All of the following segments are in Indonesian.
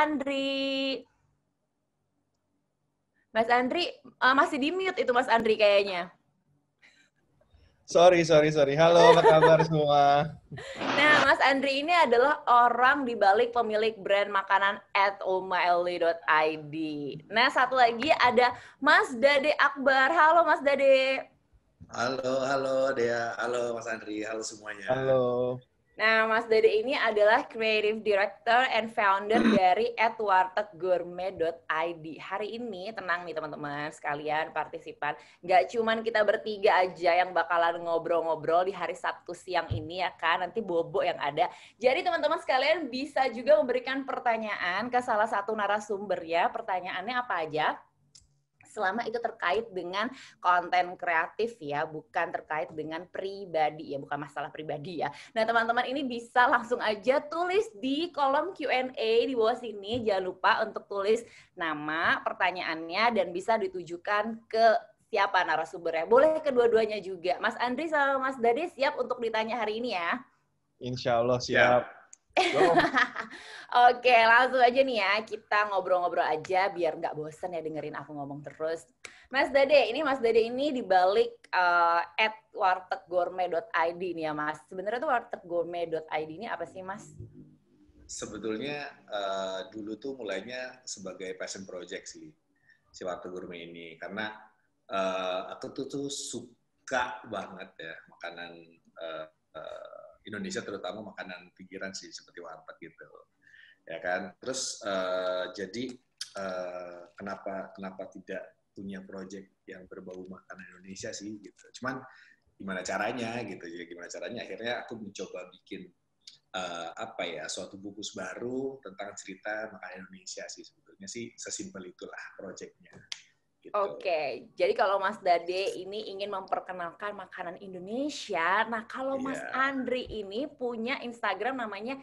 Andri. Mas Andri, masih di-mute itu Mas Andri kayaknya. Sorry. Halo, apa kabar semua? Nah, Mas Andri ini adalah orang di balik pemilik brand makanan @omaeli.id. Nah, satu lagi ada Mas Dade Akbar. Halo Mas Dade. Halo Dea, halo Mas Andri, halo semuanya. Halo. Nah, Mas Dede ini adalah Creative Director and Founder dari @warteggourmet.id. Hari ini, tenang nih teman-teman sekalian, partisipan. Nggak cuman kita bertiga aja yang bakalan ngobrol-ngobrol di hari Sabtu siang ini ya kan, nanti Bobo yang ada. Jadi teman-teman sekalian bisa juga memberikan pertanyaan ke salah satu narasumber ya. Pertanyaannya apa aja? Selama itu terkait dengan konten kreatif ya, bukan terkait dengan pribadi ya, bukan masalah pribadi ya. Nah teman-teman ini bisa langsung aja tulis di kolom Q&A di bawah sini. Jangan lupa untuk tulis nama, pertanyaannya, dan bisa ditujukan ke siapa narasumbernya. Boleh kedua-duanya juga. Mas Andri sama Mas Dade siap untuk ditanya hari ini ya? Insya Allah siap. Oke, langsung aja nih ya, kita ngobrol-ngobrol aja biar nggak bosen ya dengerin aku ngomong terus. Mas Dade ini dibalik @warteggourmet.id nih ya Mas. Sebenarnya tuh warteggourmet.id ini apa sih Mas? Sebetulnya dulu tuh mulainya sebagai passion project sih, si Warteg Gourmet ini. Karena aku tuh suka banget ya makanan Indonesia, terutama makanan pinggiran sih seperti warteg gitu, ya kan. Terus jadi kenapa tidak punya project yang berbau makanan Indonesia sih gitu. Cuman gimana caranya gitu ya, akhirnya aku mencoba bikin suatu buku baru tentang cerita makanan Indonesia sih. Sebetulnya sih sesimpel itulah projectnya. Gitu. Oke, jadi kalau Mas Dade ini ingin memperkenalkan makanan Indonesia, nah kalau Mas Andri ini punya Instagram namanya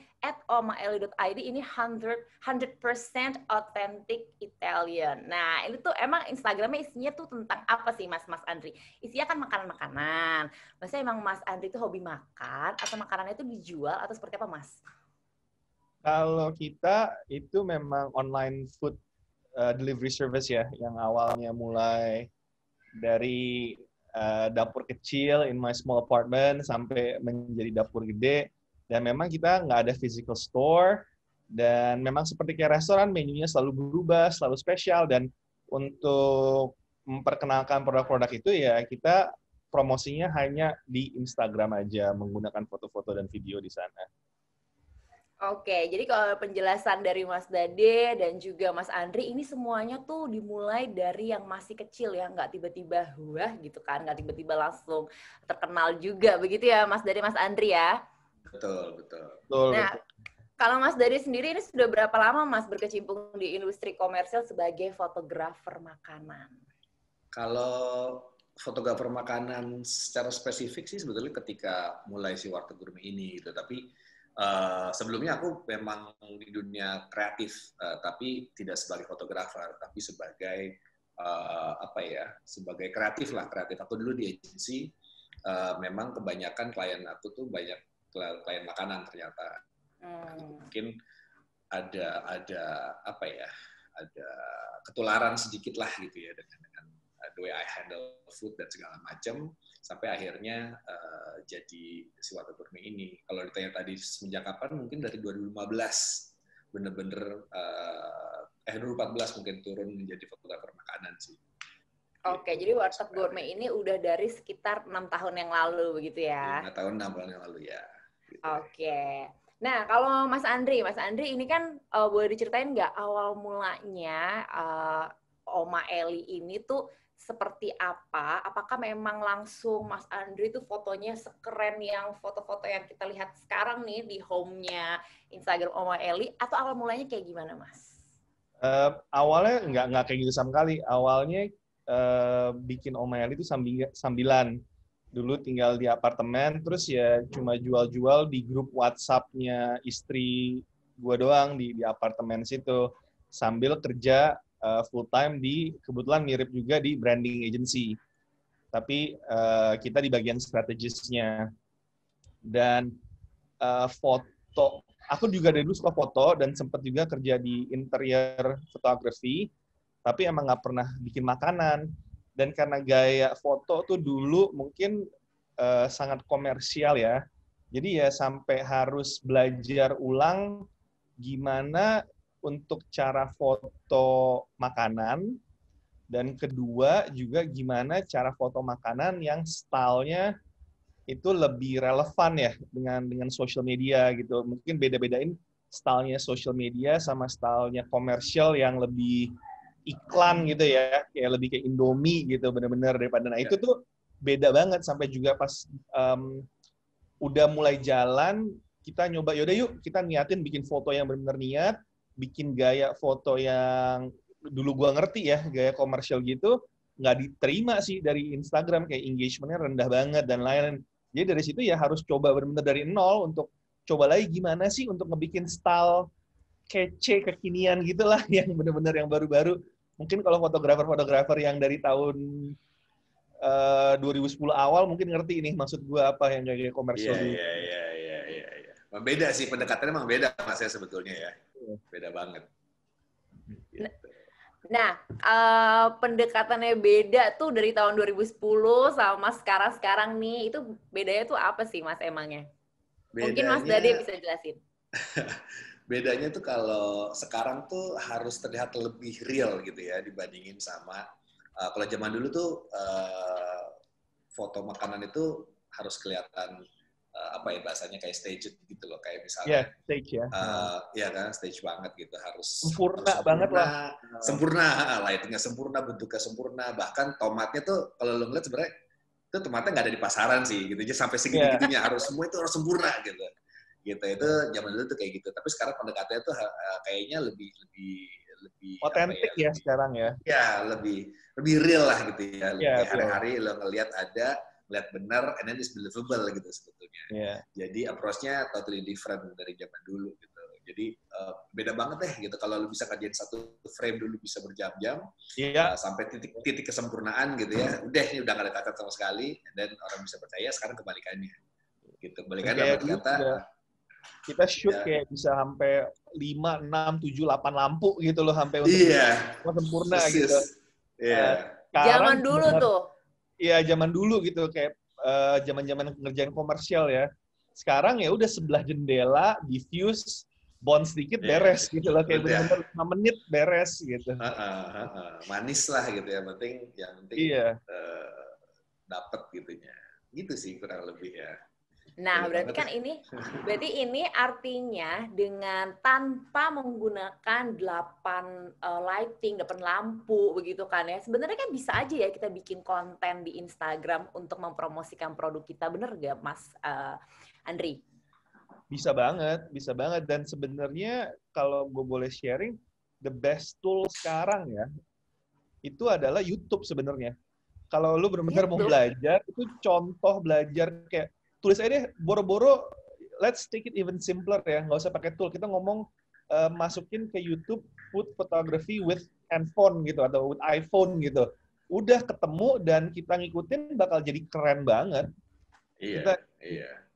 @omaeli.id, ini 100% authentic Italian. Nah ini tuh emang Instagramnya isinya tuh tentang apa sih Mas Andri? Isinya kan makanan-makanan. Maksudnya emang Mas Andri itu hobi makan atau makanannya itu dijual atau seperti apa Mas? Kalau kita itu memang online food delivery service ya, yang awalnya mulai dari dapur kecil in my small apartment sampai menjadi dapur gede, dan memang kita nggak ada physical store, dan memang seperti kayak restoran, menunya selalu berubah, selalu spesial, dan untuk memperkenalkan produk-produk itu ya kita promosinya hanya di Instagram aja, menggunakan foto-foto dan video di sana. Oke, jadi kalau penjelasan dari Mas Dade dan juga Mas Andri, ini semuanya tuh dimulai dari yang masih kecil ya, nggak tiba-tiba wah gitu kan, nggak tiba-tiba langsung terkenal juga, begitu ya Mas Dade, Mas Andri ya? Betul. Nah, kalau Mas Dade sendiri ini sudah berapa lama Mas berkecimpung di industri komersil sebagai fotografer makanan? Kalau fotografer makanan secara spesifik sih sebetulnya ketika mulai si Warteg Gourmet ini gitu, tapi sebelumnya aku memang di dunia kreatif, tapi tidak sebagai fotografer, tapi sebagai sebagai kreatif lah. Aku dulu di agensi, memang kebanyakan klien aku tuh banyak klien makanan ternyata. Mungkin ada ketularan sedikit lah gitu ya dengan the way I handle food dan segala macam, sampai akhirnya jadi si Warteg Gourmet ini. Kalau ditanya tadi semenjak kapan, mungkin dari 2015 bener-bener 2014 mungkin turun menjadi fotografer makanan sih. Oke, jadi Warteg Gourmet ini udah dari sekitar 6 tahun yang lalu begitu ya? 5 tahun, 6 tahun yang lalu ya. Gitu. Oke. Nah, kalau Mas Andri ini kan boleh diceritain nggak awal mulanya Oma Eli ini tuh seperti apa? Apakah memang langsung Mas Andri tuh fotonya sekeren yang foto-foto yang kita lihat sekarang nih di home-nya Instagram Oma Eli, atau awal mulanya kayak gimana, Mas? Awalnya nggak kayak gitu sama kali. Awalnya bikin Oma Eli itu sambilan. Dulu tinggal di apartemen, terus ya cuma jual-jual di grup WhatsApp-nya istri gue doang di apartemen situ. Sambil kerja full time kebetulan mirip juga di branding agency. Tapi kita di bagian strategisnya. Dan foto. Aku juga dari dulu suka foto dan sempat juga kerja di interior photography, tapi emang nggak pernah bikin makanan. Dan karena gaya foto tuh dulu mungkin sangat komersial ya. Jadi ya sampai harus belajar ulang gimana untuk cara foto makanan, dan kedua juga gimana cara foto makanan yang stylenya itu lebih relevan ya dengan social media gitu. Mungkin beda-bedain stylenya social media sama stylenya komersial yang lebih iklan gitu ya, kayak lebih kayak Indomie gitu bener-bener daripada. Nah itu tuh beda banget sampai juga pas udah mulai jalan, kita nyoba, yaudah yuk kita niatin bikin foto yang benar-benar niat, bikin gaya foto yang dulu gua ngerti ya, gaya komersial gitu, nggak diterima sih dari Instagram, kayak engagement-nya rendah banget dan lain-lain. Jadi dari situ ya harus coba benar-benar dari nol untuk coba lagi gimana sih untuk ngebikin style kece, kekinian gitulah yang benar-benar yang baru-baru. Mungkin kalau fotografer-fotografer yang dari tahun 2010 awal mungkin ngerti ini maksud gue apa yang kayak komersial dulu. Iya. Beda sih, pendekatannya emang beda Mas ya sebetulnya ya. Beda banget. Gitu. Nah, pendekatannya beda tuh dari tahun 2010 sama sekarang nih, itu bedanya tuh apa sih Mas emangnya? Mungkin Mas Dade bisa jelasin. Bedanya tuh kalau sekarang tuh harus terlihat lebih real gitu ya dibandingin sama kalau zaman dulu tuh foto makanan itu harus kelihatan apa ya bahasanya kayak staged gitu loh, kayak misalnya stage ya. Ya kan, stage banget gitu, harus sempurna banget lah. Sempurna, lightingnya sempurna, bentuknya sempurna, bahkan tomatnya tuh kalau lo ngeliat sebenarnya itu tomatnya nggak ada di pasaran sih gitu aja, sampai segini-gitunya harus semua itu harus sempurna gitu. Itu zaman dulu tuh kayak gitu, tapi sekarang pendekatannya tuh kayaknya lebih otentik ya sekarang ya. Ya lebih real lah gitu ya, lebih hari-hari lo ngelihat lihat benar, and then it's believable gitu sebetulnya. Jadi approach-nya totally different dari zaman dulu gitu. Jadi beda banget deh gitu. Kalau lu bisa kerjain satu frame dulu bisa berjam-jam, sampai titik kesempurnaan gitu ya. Ini udah gak ada cacat sama sekali, and then orang bisa percaya. Sekarang kebalikannya. Gitu. Kebalikannya dalam kata kita shoot kayak bisa sampai 5, 6, 7, 8 lampu gitu loh sampai untuk sempurna gitu. Zaman dulu tuh. Iya, zaman dulu gitu kayak zaman-zaman ngerjain komersial ya. Sekarang ya udah sebelah jendela, diffuse, bond sedikit beres gitu loh, kayak benar-benar 5 menit beres gitu. Manis lah gitu ya, yang penting dapet gitunya. Gitu sih kurang lebih ya. Nah, berarti ini artinya dengan tanpa menggunakan 8 lighting, 8 lampu begitu kan ya. Sebenarnya kan bisa aja ya kita bikin konten di Instagram untuk mempromosikan produk kita. Bener gak Mas Andri? Bisa banget. Dan sebenarnya kalau gue boleh sharing, the best tool sekarang ya, itu adalah YouTube sebenarnya. Kalau lu benar-benar mau belajar, itu contoh belajar kayak tulis aja deh, boro-boro, let's take it even simpler ya, nggak usah pakai tool. Kita ngomong masukin ke YouTube food photography with handphone gitu, atau with iPhone gitu. Udah ketemu dan kita ngikutin bakal jadi keren banget. Kita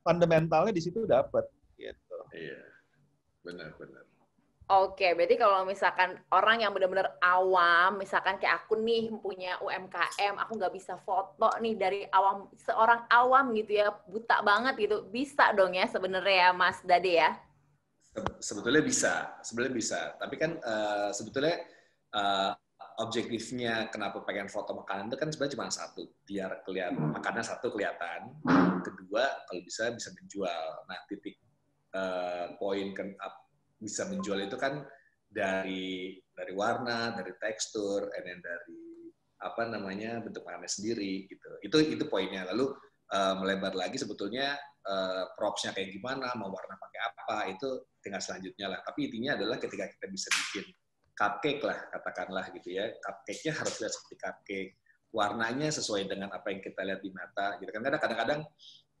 fundamentalnya di situ dapat. Gitu. Iya, benar. Oke, berarti kalau misalkan orang yang benar-benar awam, misalkan kayak aku nih punya UMKM, aku nggak bisa foto nih dari awam, seorang awam gitu ya, buta banget gitu, bisa dong ya sebenarnya ya Mas Dade ya? Sebetulnya bisa. Tapi kan sebetulnya objektifnya kenapa pengen foto makanan itu kan sebenarnya cuma satu, biar kelihatan makanan satu kelihatan, kedua kalau bisa menjual. Nah titik poin bisa menjual itu kan dari warna, dari tekstur, and then dari bentuk makanannya sendiri gitu. Itu poinnya. Lalu melebar lagi sebetulnya props-nya kayak gimana, mau warna pakai apa, itu tinggal selanjutnya lah. Tapi intinya adalah ketika kita bisa bikin cupcake lah, katakanlah gitu ya. Cupcake-nya harus lihat seperti cupcake. Warnanya sesuai dengan apa yang kita lihat di mata gitu kan. Kadang-kadang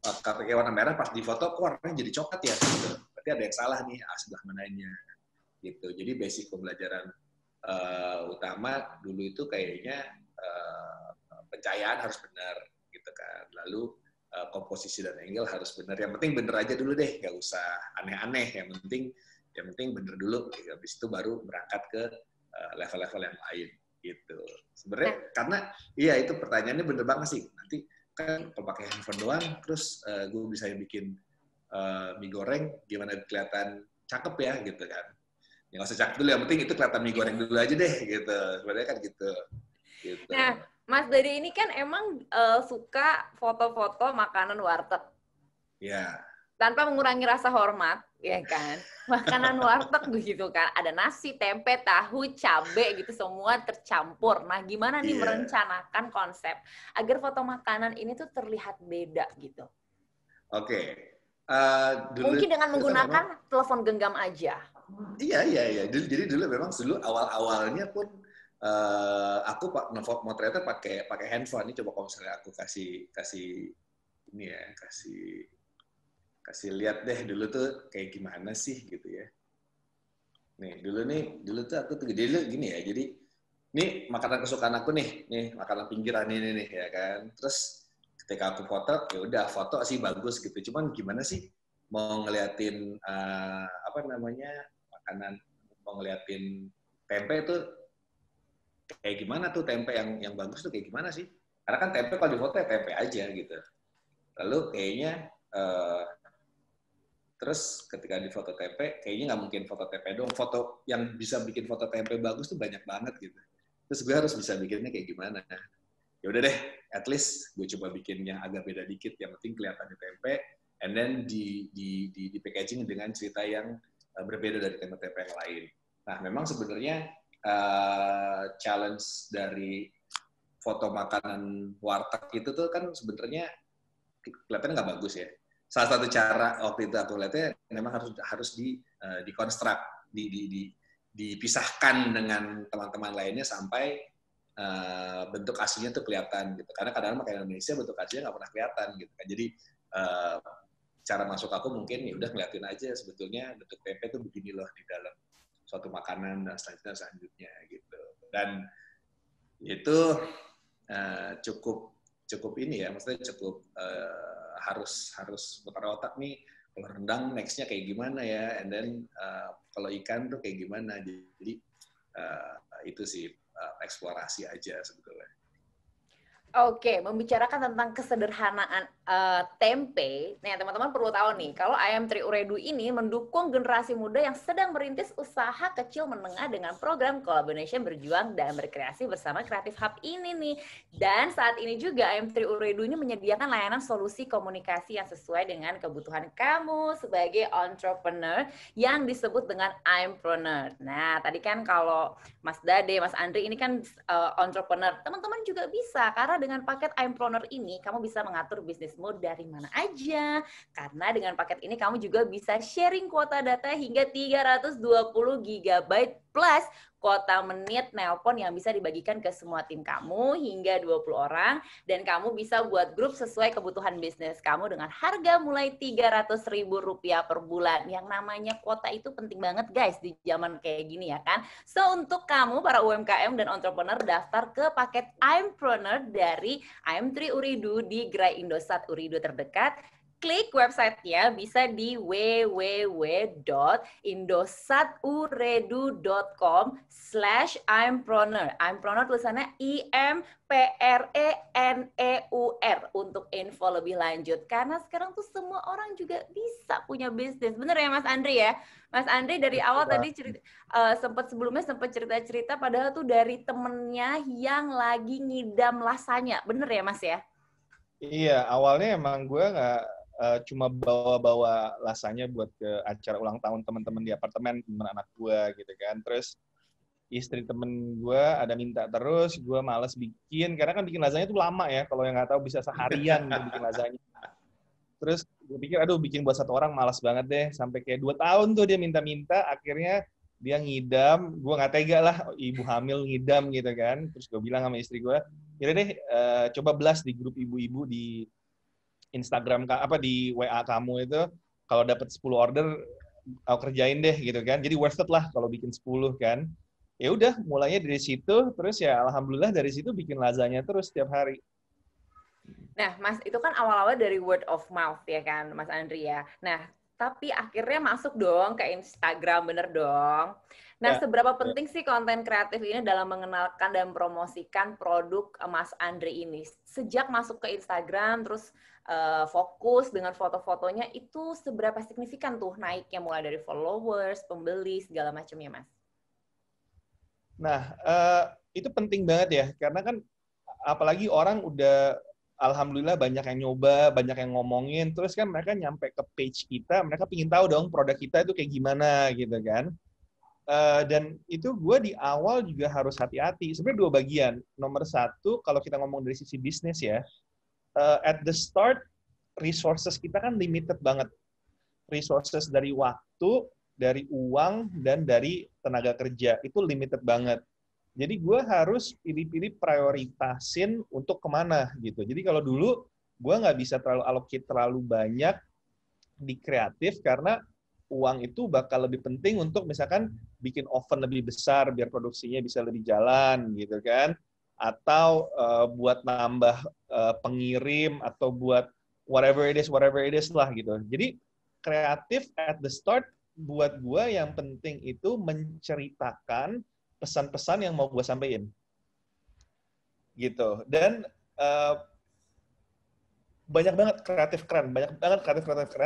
cupcake warna merah pas di foto kok warnanya jadi coklat ya gitu. Berarti ada yang salah nih, sebelah mananya gitu. Jadi basic pembelajaran utama dulu itu kayaknya pencahayaan harus benar gitu kan. Lalu komposisi dan angle harus benar. Yang penting bener aja dulu deh, nggak usah aneh-aneh. Yang penting bener dulu. Habis itu baru berangkat ke level-level yang lain gitu. Sebenarnya karena iya itu pertanyaannya bener banget sih. Nanti kan kalau pakai handphone doang, terus gue bisa bikin mie goreng, gimana kelihatan cakep ya gitu kan. Ya nggak usah cakep dulu, yang penting itu kelihatan mie goreng dulu aja deh gitu. Sebenarnya kan gitu. Nah, Mas Dadi ini kan emang suka foto-foto makanan warteg. Ya. Tanpa mengurangi rasa hormat, ya kan? Makanan warteg gitu kan, ada nasi, tempe, tahu, cabe gitu semua tercampur. Nah, gimana nih merencanakan konsep agar foto makanan ini tuh terlihat beda gitu? Oke. Mungkin dengan menggunakan telepon genggam aja. Iya. Jadi dulu memang awal-awalnya pun aku motretnya pakai handphone. Ini coba kalau misalnya aku kasih ini ya, kasih lihat deh dulu tuh kayak gimana sih gitu ya. Nih dulu tuh aku tuh dulu gini ya. Jadi ini makanan kesukaan aku nih makanan pinggiran ini nih ya kan. Terus ketika aku foto, ya udah foto sih bagus gitu. Cuman gimana sih mau ngeliatin makanan, mau ngeliatin tempe tuh kayak gimana tuh tempe yang bagus tuh kayak gimana sih? Karena kan tempe kalau di foto ya tempe aja gitu. Lalu kayaknya terus ketika di foto tempe, kayaknya nggak mungkin foto tempe dong. Foto yang bisa bikin foto tempe bagus tuh banyak banget gitu. Terus gue harus bisa bikinnya kayak gimana? Ya udah deh, at least gue coba bikin yang agak beda dikit. Yang penting kelihatannya tempe, and then di packaging dengan cerita yang berbeda dari tempe-tempe yang lain. Nah, memang sebenarnya challenge dari foto makanan warteg itu tuh kan sebenarnya kelihatannya nggak bagus ya. Salah satu cara waktu itu aku lihatnya memang harus dikonstruk, dipisahkan dengan teman-teman lainnya sampai bentuk aslinya tuh kelihatan gitu. Karena kadang-kadang makanan Indonesia bentuk aslinya nggak pernah kelihatan gitu kan. Jadi cara masuk aku mungkin ya udah ngeliatin aja sebetulnya bentuk tempe tuh begini loh di dalam suatu makanan dan selanjutnya gitu. Dan itu cukup ini ya, maksudnya cukup harus putar otak nih. Kalau rendang next-nya kayak gimana ya, and then kalau ikan tuh kayak gimana. Jadi itu sih eksplorasi aja sebetulnya. Oke, membicarakan tentang kesederhanaan tempe. Nih, teman-teman perlu tahu nih, kalau Ayam Tri Uredu ini mendukung generasi muda yang sedang merintis usaha kecil menengah dengan program Collaboration Berjuang dan Berkreasi bersama Creative Hub ini nih. Dan saat ini juga Ayam Tri Uredu ini menyediakan layanan solusi komunikasi yang sesuai dengan kebutuhan kamu sebagai entrepreneur yang disebut dengan Aympreneur. Nah, tadi kan kalau Mas Dade, Mas Andri ini kan entrepreneur. Teman-teman juga bisa, karena dengan paket Aympreneur ini, kamu bisa mengatur bisnismu dari mana aja. Karena dengan paket ini, kamu juga bisa sharing kuota data hingga 320 GB plus kuota menit nelpon yang bisa dibagikan ke semua tim kamu hingga 20 orang. Dan kamu bisa buat grup sesuai kebutuhan bisnis kamu dengan harga mulai Rp300.000 per bulan. Yang namanya kuota itu penting banget guys di zaman kayak gini ya kan. So untuk kamu para UMKM dan entrepreneur daftar ke paket Aympreneur dari Ayam Tri Uridu di Gerai Indosat Uridu terdekat. Klik websitenya bisa di www.indosaturedu.com/Aympreneur. Aympreneur tulisannya IMPRENEUR untuk info lebih lanjut. Karena sekarang tuh semua orang juga bisa punya bisnis. Bener ya Mas Andri ya? Mas Andri dari awal tadi sebelumnya sempat cerita-cerita padahal tuh dari temennya yang lagi ngidam lasanya. Bener ya Mas ya? Iya, awalnya emang gue nggak cuma bawa-bawa lasanya buat ke acara ulang tahun teman-teman di apartemen, teman anak gue gitu kan. Terus istri temen gue ada minta terus, gue males bikin, karena kan bikin lasanya itu lama ya, kalau yang nggak tahu bisa seharian gitu bikin lasanya. Terus gue pikir, aduh bikin buat satu orang malas banget deh, sampai kayak 2 tahun tuh dia minta-minta, akhirnya dia ngidam, gue nggak tega lah, ibu hamil ngidam gitu kan. Terus gue bilang sama istri gue, yaudah deh, coba blast di grup ibu-ibu di Instagram di WA kamu itu, kalau dapat 10 order aku kerjain deh gitu kan. Jadi worth it lah kalau bikin 10 kan. Ya udah mulainya dari situ, terus ya alhamdulillah dari situ bikin lasanya terus setiap hari. Nah, Mas, itu kan awal-awal dari word of mouth ya kan, Mas Andri ya. Nah, tapi akhirnya masuk dong ke Instagram, bener dong. Nah, Ya, seberapa ya. penting sih konten kreatif ini dalam mengenalkan dan promosikan produk Mas Andri ini? Sejak masuk ke Instagram, terus fokus dengan foto-fotonya, itu seberapa signifikan tuh naiknya mulai dari followers, pembeli, segala macamnya, Mas? Nah, itu penting banget ya, karena kan apalagi orang udah alhamdulillah banyak yang nyoba, banyak yang ngomongin, terus kan mereka nyampe ke page kita, mereka pingin tahu dong produk kita itu kayak gimana gitu kan. Dan itu gue di awal juga harus hati-hati. Sebenarnya dua bagian. Nomor satu, kalau kita ngomong dari sisi bisnis ya, at the start, resources kita kan limited banget. Resources dari waktu, dari uang, dan dari tenaga kerja. Itu limited banget. Jadi gue harus pilih-pilih prioritasin untuk kemana gitu. Jadi kalau dulu gue nggak bisa terlalu allocate terlalu banyak di kreatif karena uang itu bakal lebih penting untuk misalkan bikin oven lebih besar biar produksinya bisa lebih jalan gitu kan, atau buat nambah pengirim atau buat whatever it is lah gitu. Jadi kreatif at the start buat gue yang penting itu menceritakan pesan-pesan yang mau gue sampaikan gitu. Dan banyak banget kreatif keren,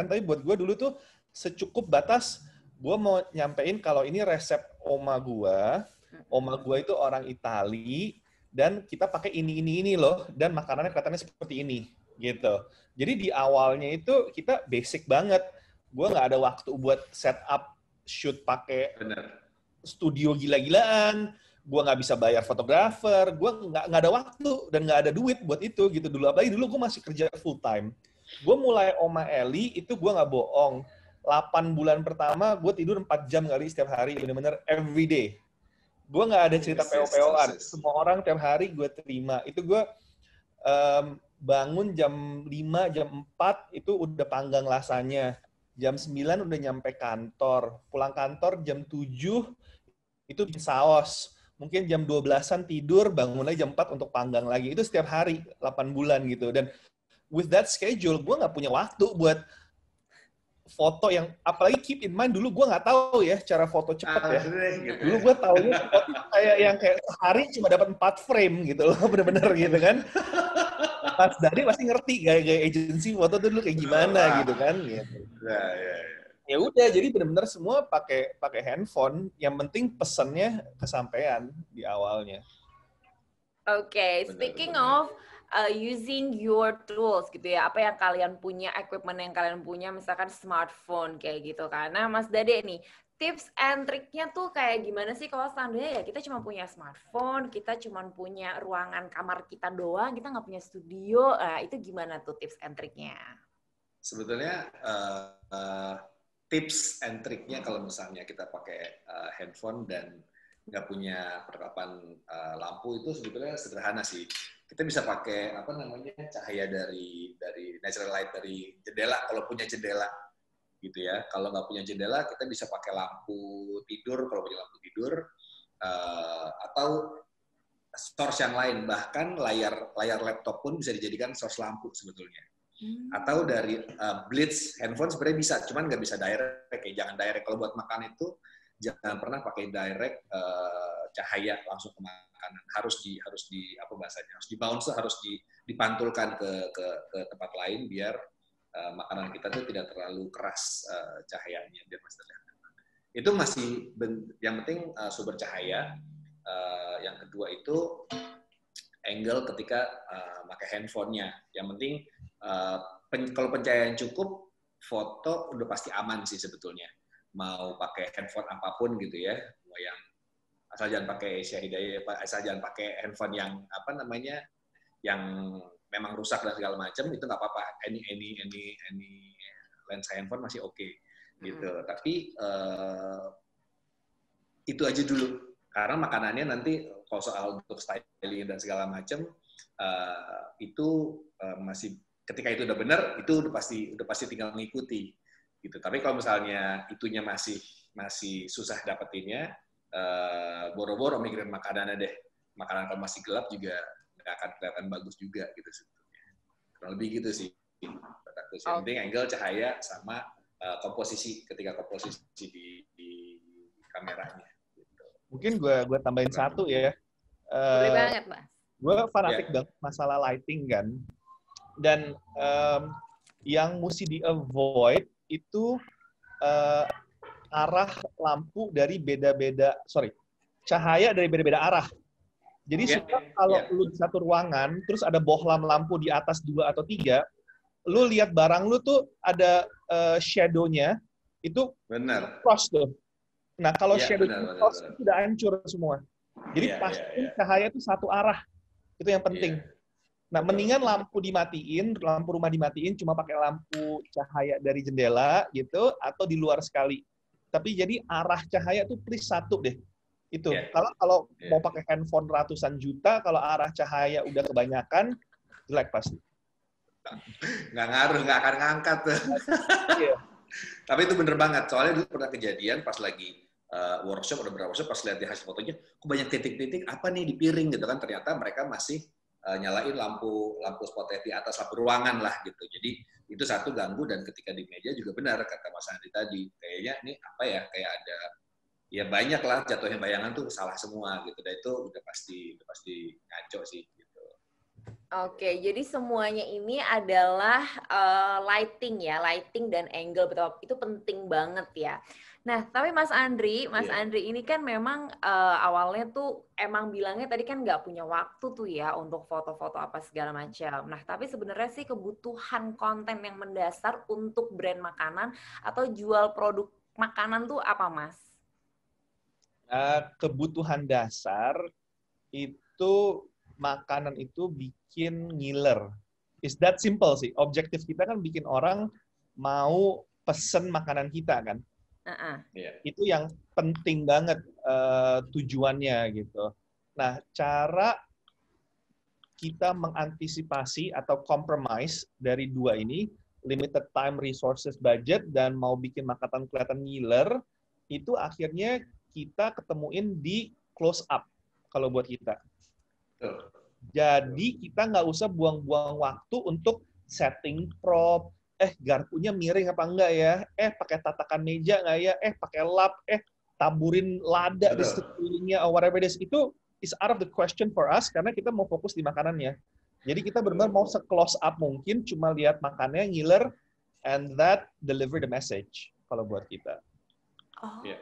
tapi buat gue dulu tuh secukup batas gue mau nyampein kalau ini resep oma gue itu orang Itali, dan kita pakai ini loh, dan makanannya kelihatannya seperti ini, gitu. Jadi di awalnya itu kita basic banget, gue nggak ada waktu buat setup shoot pakai Benar. studio gila-gilaan, gue nggak bisa bayar fotografer, gue nggak ada waktu dan nggak ada duit buat itu gitu dulu. Apalagi dulu gue masih kerja full time. Gue mulai Oma Eli itu gue nggak bohong. 8 bulan pertama gue tidur 4 jam kali setiap hari, bener-bener every day. Gue nggak ada cerita PO-POan. Semua orang tiap hari gue terima. Itu gue bangun jam 5, jam 4 itu udah panggang lasanya. Jam 9 udah nyampe kantor. Pulang kantor jam 7 itu bikin saus. Mungkin jam 12-an tidur, bangun lagi jam 4 untuk panggang lagi. Itu setiap hari, 8 bulan gitu. Dan with that schedule, gue nggak punya waktu buat foto yang, apalagi keep in mind, dulu gue nggak tahu ya cara foto cepat ya. Gitu Dulu ya. gue taunya foto kayak yang kayak sehari cuma dapat 4 frame gitu loh, bener-bener gitu kan. Mas Dani pasti ngerti gaya-gaya agency foto tuh dulu kayak gimana gitu kan. Gitu. Ya. Ya udah, jadi benar-benar semua pakai handphone. Yang penting pesannya kesampaian di awalnya. Oke, speaking of using your tools gitu ya, apa yang kalian punya, equipment yang kalian punya, misalkan smartphone kayak gitu kan. Nah, Mas Dade nih, tips and triknya tuh kayak gimana sih kalau seandainya ya kita cuma punya smartphone, kita cuma punya ruangan kamar kita doang, kita nggak punya studio, itu gimana tuh tips and triknya? Sebetulnya tips and triknya kalau misalnya kita pakai handphone dan nggak punya perlengkapan lampu itu sebetulnya sederhana sih. Kita bisa pakai apa namanya cahaya dari natural light dari jendela kalau punya jendela gitu ya. Kalau nggak punya jendela kita bisa pakai lampu tidur kalau punya lampu tidur atau source yang lain, bahkan layar laptop pun bisa dijadikan source lampu sebetulnya. Atau dari blitz handphone sebenarnya bisa, cuman nggak bisa direct, kayak jangan direct. Kalau buat makan itu jangan pernah pakai direct cahaya langsung ke makanan. Harus di apa bahasanya? Harus di bounce, harus dipantulkan ke tempat lain biar makanan kita tuh tidak terlalu keras cahayanya biar masih terlihat. Itu masih yang penting sumber cahaya. Yang kedua itu angle ketika pakai handphonenya. Yang penting kalau pencahayaan cukup, foto udah pasti aman sih sebetulnya. Mau pakai handphone apapun gitu ya, mau yang asal jangan pakai Asia Hidayah, asal jangan pakai handphone yang apa namanya, yang memang rusak dan segala macam, itu nggak apa-apa. Any lensa handphone masih oke gitu. Tapi itu aja dulu. Karena makanannya nanti kalau soal untuk styling dan segala macam itu masih ketika itu udah benar itu udah pasti tinggal mengikuti gitu. Tapi kalau misalnya itunya masih susah dapetinnya, boro-boro mikirin makanannya deh. Makanan kalau masih gelap juga nggak akan kelihatan bagus juga gitu sebetulnya. Kurang lebih gitu sih. Yang penting angle, cahaya, sama komposisi ketika komposisi di kameranya. Gitu. Mungkin gue tambahin satu ya. Boleh banget, Mas. Gue fanatik banget masalah lighting kan. Dan yang mesti di-avoid itu arah lampu dari cahaya dari beda-beda arah. Jadi kalau lu di satu ruangan, terus ada bohlam lampu di atas 2 atau 3, lu lihat barang lu tuh ada shadow-nya, itu cross tuh. Nah, kalau shadow-nya cross, itu udah hancur semua. Jadi pasti cahaya itu satu arah. Itu yang penting. Nah, mendingan lampu dimatiin, lampu rumah dimatiin, cuma pakai lampu cahaya dari jendela gitu, atau di luar sekali. Tapi jadi arah cahaya tuh please satu deh. Itu. Kalau mau pakai handphone ratusan juta, kalau arah cahaya udah kebanyakan, jelek pasti. Nggak ngaruh, nggak akan ngangkat tuh. Tapi itu bener banget. Soalnya dulu pernah kejadian pas lagi workshop, ada beberapa workshop, pas lihat di hasil fotonya, kok banyak titik-titik, apa nih di piring gitu kan. Ternyata mereka masih nyalain lampu spotlight di atas lampu ruangan lah gitu. Jadi itu satu ganggu, dan ketika di meja juga benar kata Mas Andi tadi, kayaknya ini apa ya, kayak ada ya banyak lah jatuhnya bayangan tuh salah semua gitu. Dan itu udah pasti ngaco sih gitu. Oke, jadi semuanya ini adalah lighting ya, lighting dan angle, betul, itu penting banget ya. Nah, tapi Mas Andri ini kan memang awalnya tuh emang bilangnya tadi kan nggak punya waktu tuh ya untuk foto-foto apa segala macam. Nah, tapi sebenarnya sih kebutuhan konten yang mendasar untuk brand makanan atau jual produk makanan tuh apa, Mas? Kebutuhan dasar itu makanan itu bikin ngiler. It's that simple sih. Objektif kita kan bikin orang mau pesen makanan kita kan. Itu yang penting banget tujuannya gitu. Nah, cara kita mengantisipasi atau compromise dari dua ini, limited time, resources, budget, dan mau bikin makanan kelihatan ngiler, itu akhirnya kita ketemuin di close up kalau buat kita. Jadi kita nggak usah buang-buang waktu untuk setting prop, garpunya miring apa enggak ya, pakai tatakan meja nggak ya, pakai lap, taburin lada di sekelilingnya, or whatever it is. Itu is out of the question for us, karena kita mau fokus di makanannya. Jadi kita benar-benar mau se-close up mungkin, cuma lihat makannya, ngiler, and that deliver the message, kalau buat kita. Oke.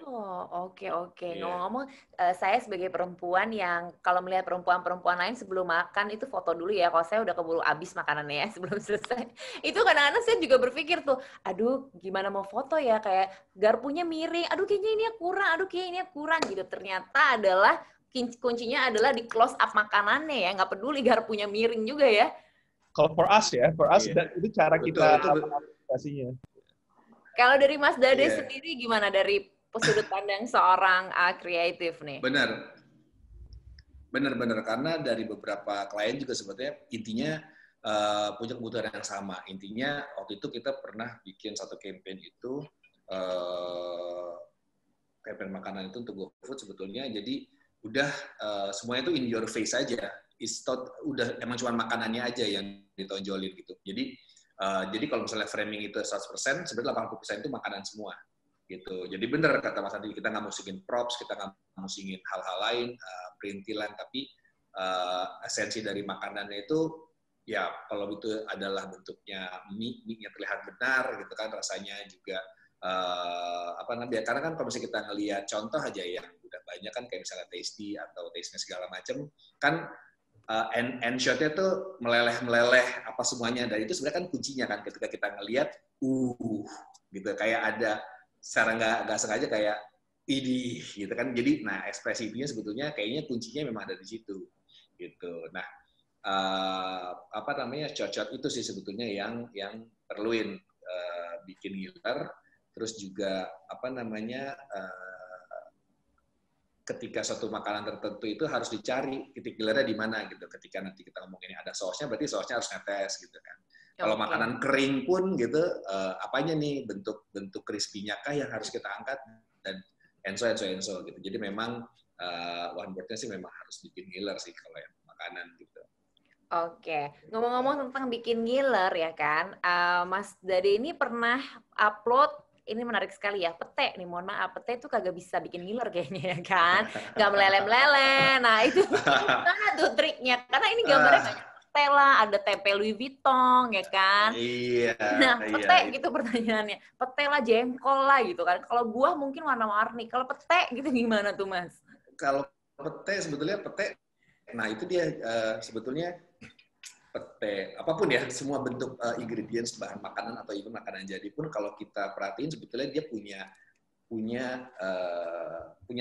Ngomong-ngomong, saya sebagai perempuan yang kalau melihat perempuan-perempuan lain sebelum makan itu foto dulu ya. Kalau saya udah keburu habis makanannya ya sebelum selesai. Itu kadang-kadang saya juga berpikir tuh, aduh gimana mau foto ya, kayak garpunya miring, aduh kayaknya ini kurang gitu. Ternyata adalah kuncinya adalah di close up makanannya ya, nggak peduli garpunya miring juga ya. Kalau for us itu cara kita aplikasinya. Kalau dari Mas Dade sendiri gimana dari sudut pandang seorang kreatif nih? Benar. Karena dari beberapa klien juga sebetulnya intinya punya kebutuhan yang sama. Intinya waktu itu kita pernah bikin satu campaign itu, campaign makanan itu untuk GoFood sebetulnya. Jadi udah semuanya itu in your face aja. Udah emang cuma makanannya aja yang ditonjolin gitu. Jadi kalau misalnya framing itu 100%, sebenarnya 80% itu makanan semua, gitu. Jadi benar kata Mas Adi, kita nggak musingin props, kita nggak musingin hal-hal lain, perintilan, tapi esensi dari makanannya itu, ya kalau itu adalah bentuknya mie-nya terlihat benar, gitu kan, rasanya juga karena kan kalau misalnya kita ngelihat contoh aja yang udah banyak kan, kayak misalnya tasty atau taste-nya segala macam, kan end shot-nya tuh meleleh apa semuanya, dan itu sebenarnya kan kuncinya kan ketika kita ngelihat gitu, kayak ada secara nggak sengaja kayak idih gitu kan. Jadi ekspresi itunya sebetulnya kayaknya kuncinya memang ada di situ gitu. Nah, shot itu sih sebetulnya yang perluin bikin ngiler. Terus juga ketika suatu makanan tertentu itu harus dicari titik gilernya di mana gitu. Ketika nanti kita ngomong ini ada sausnya, berarti sausnya harus netes gitu kan. Kalau makanan kering pun gitu, apanya nih bentuk crispy-nya kah yang harus kita angkat, dan enso gitu. Jadi memang one word-nya sih memang harus bikin giler sih kalau yang makanan gitu. Oke, ngomong-ngomong tentang bikin ngiler ya kan, Mas Dade ini pernah upload, ini menarik sekali ya, pete nih, mohon maaf, pete itu kagak bisa bikin ngiler kayaknya ya kan, nggak meleleh-meleleh. Nah itu gimana tuh triknya? Karena ini gambarnya banyak pete lah, ada tempe Louis Vuitton ya kan. Iya, Nah iya. pete gitu pertanyaannya, pete lah jengkol lah gitu kan. Kalau buah mungkin warna-warni, kalau pete gitu gimana tuh Mas? Kalau sebetulnya pete, nah itu dia sebetulnya pete, apapun ya, semua bentuk ingredients, bahan makanan atau even makanan jadi pun kalau kita perhatiin sebetulnya dia punya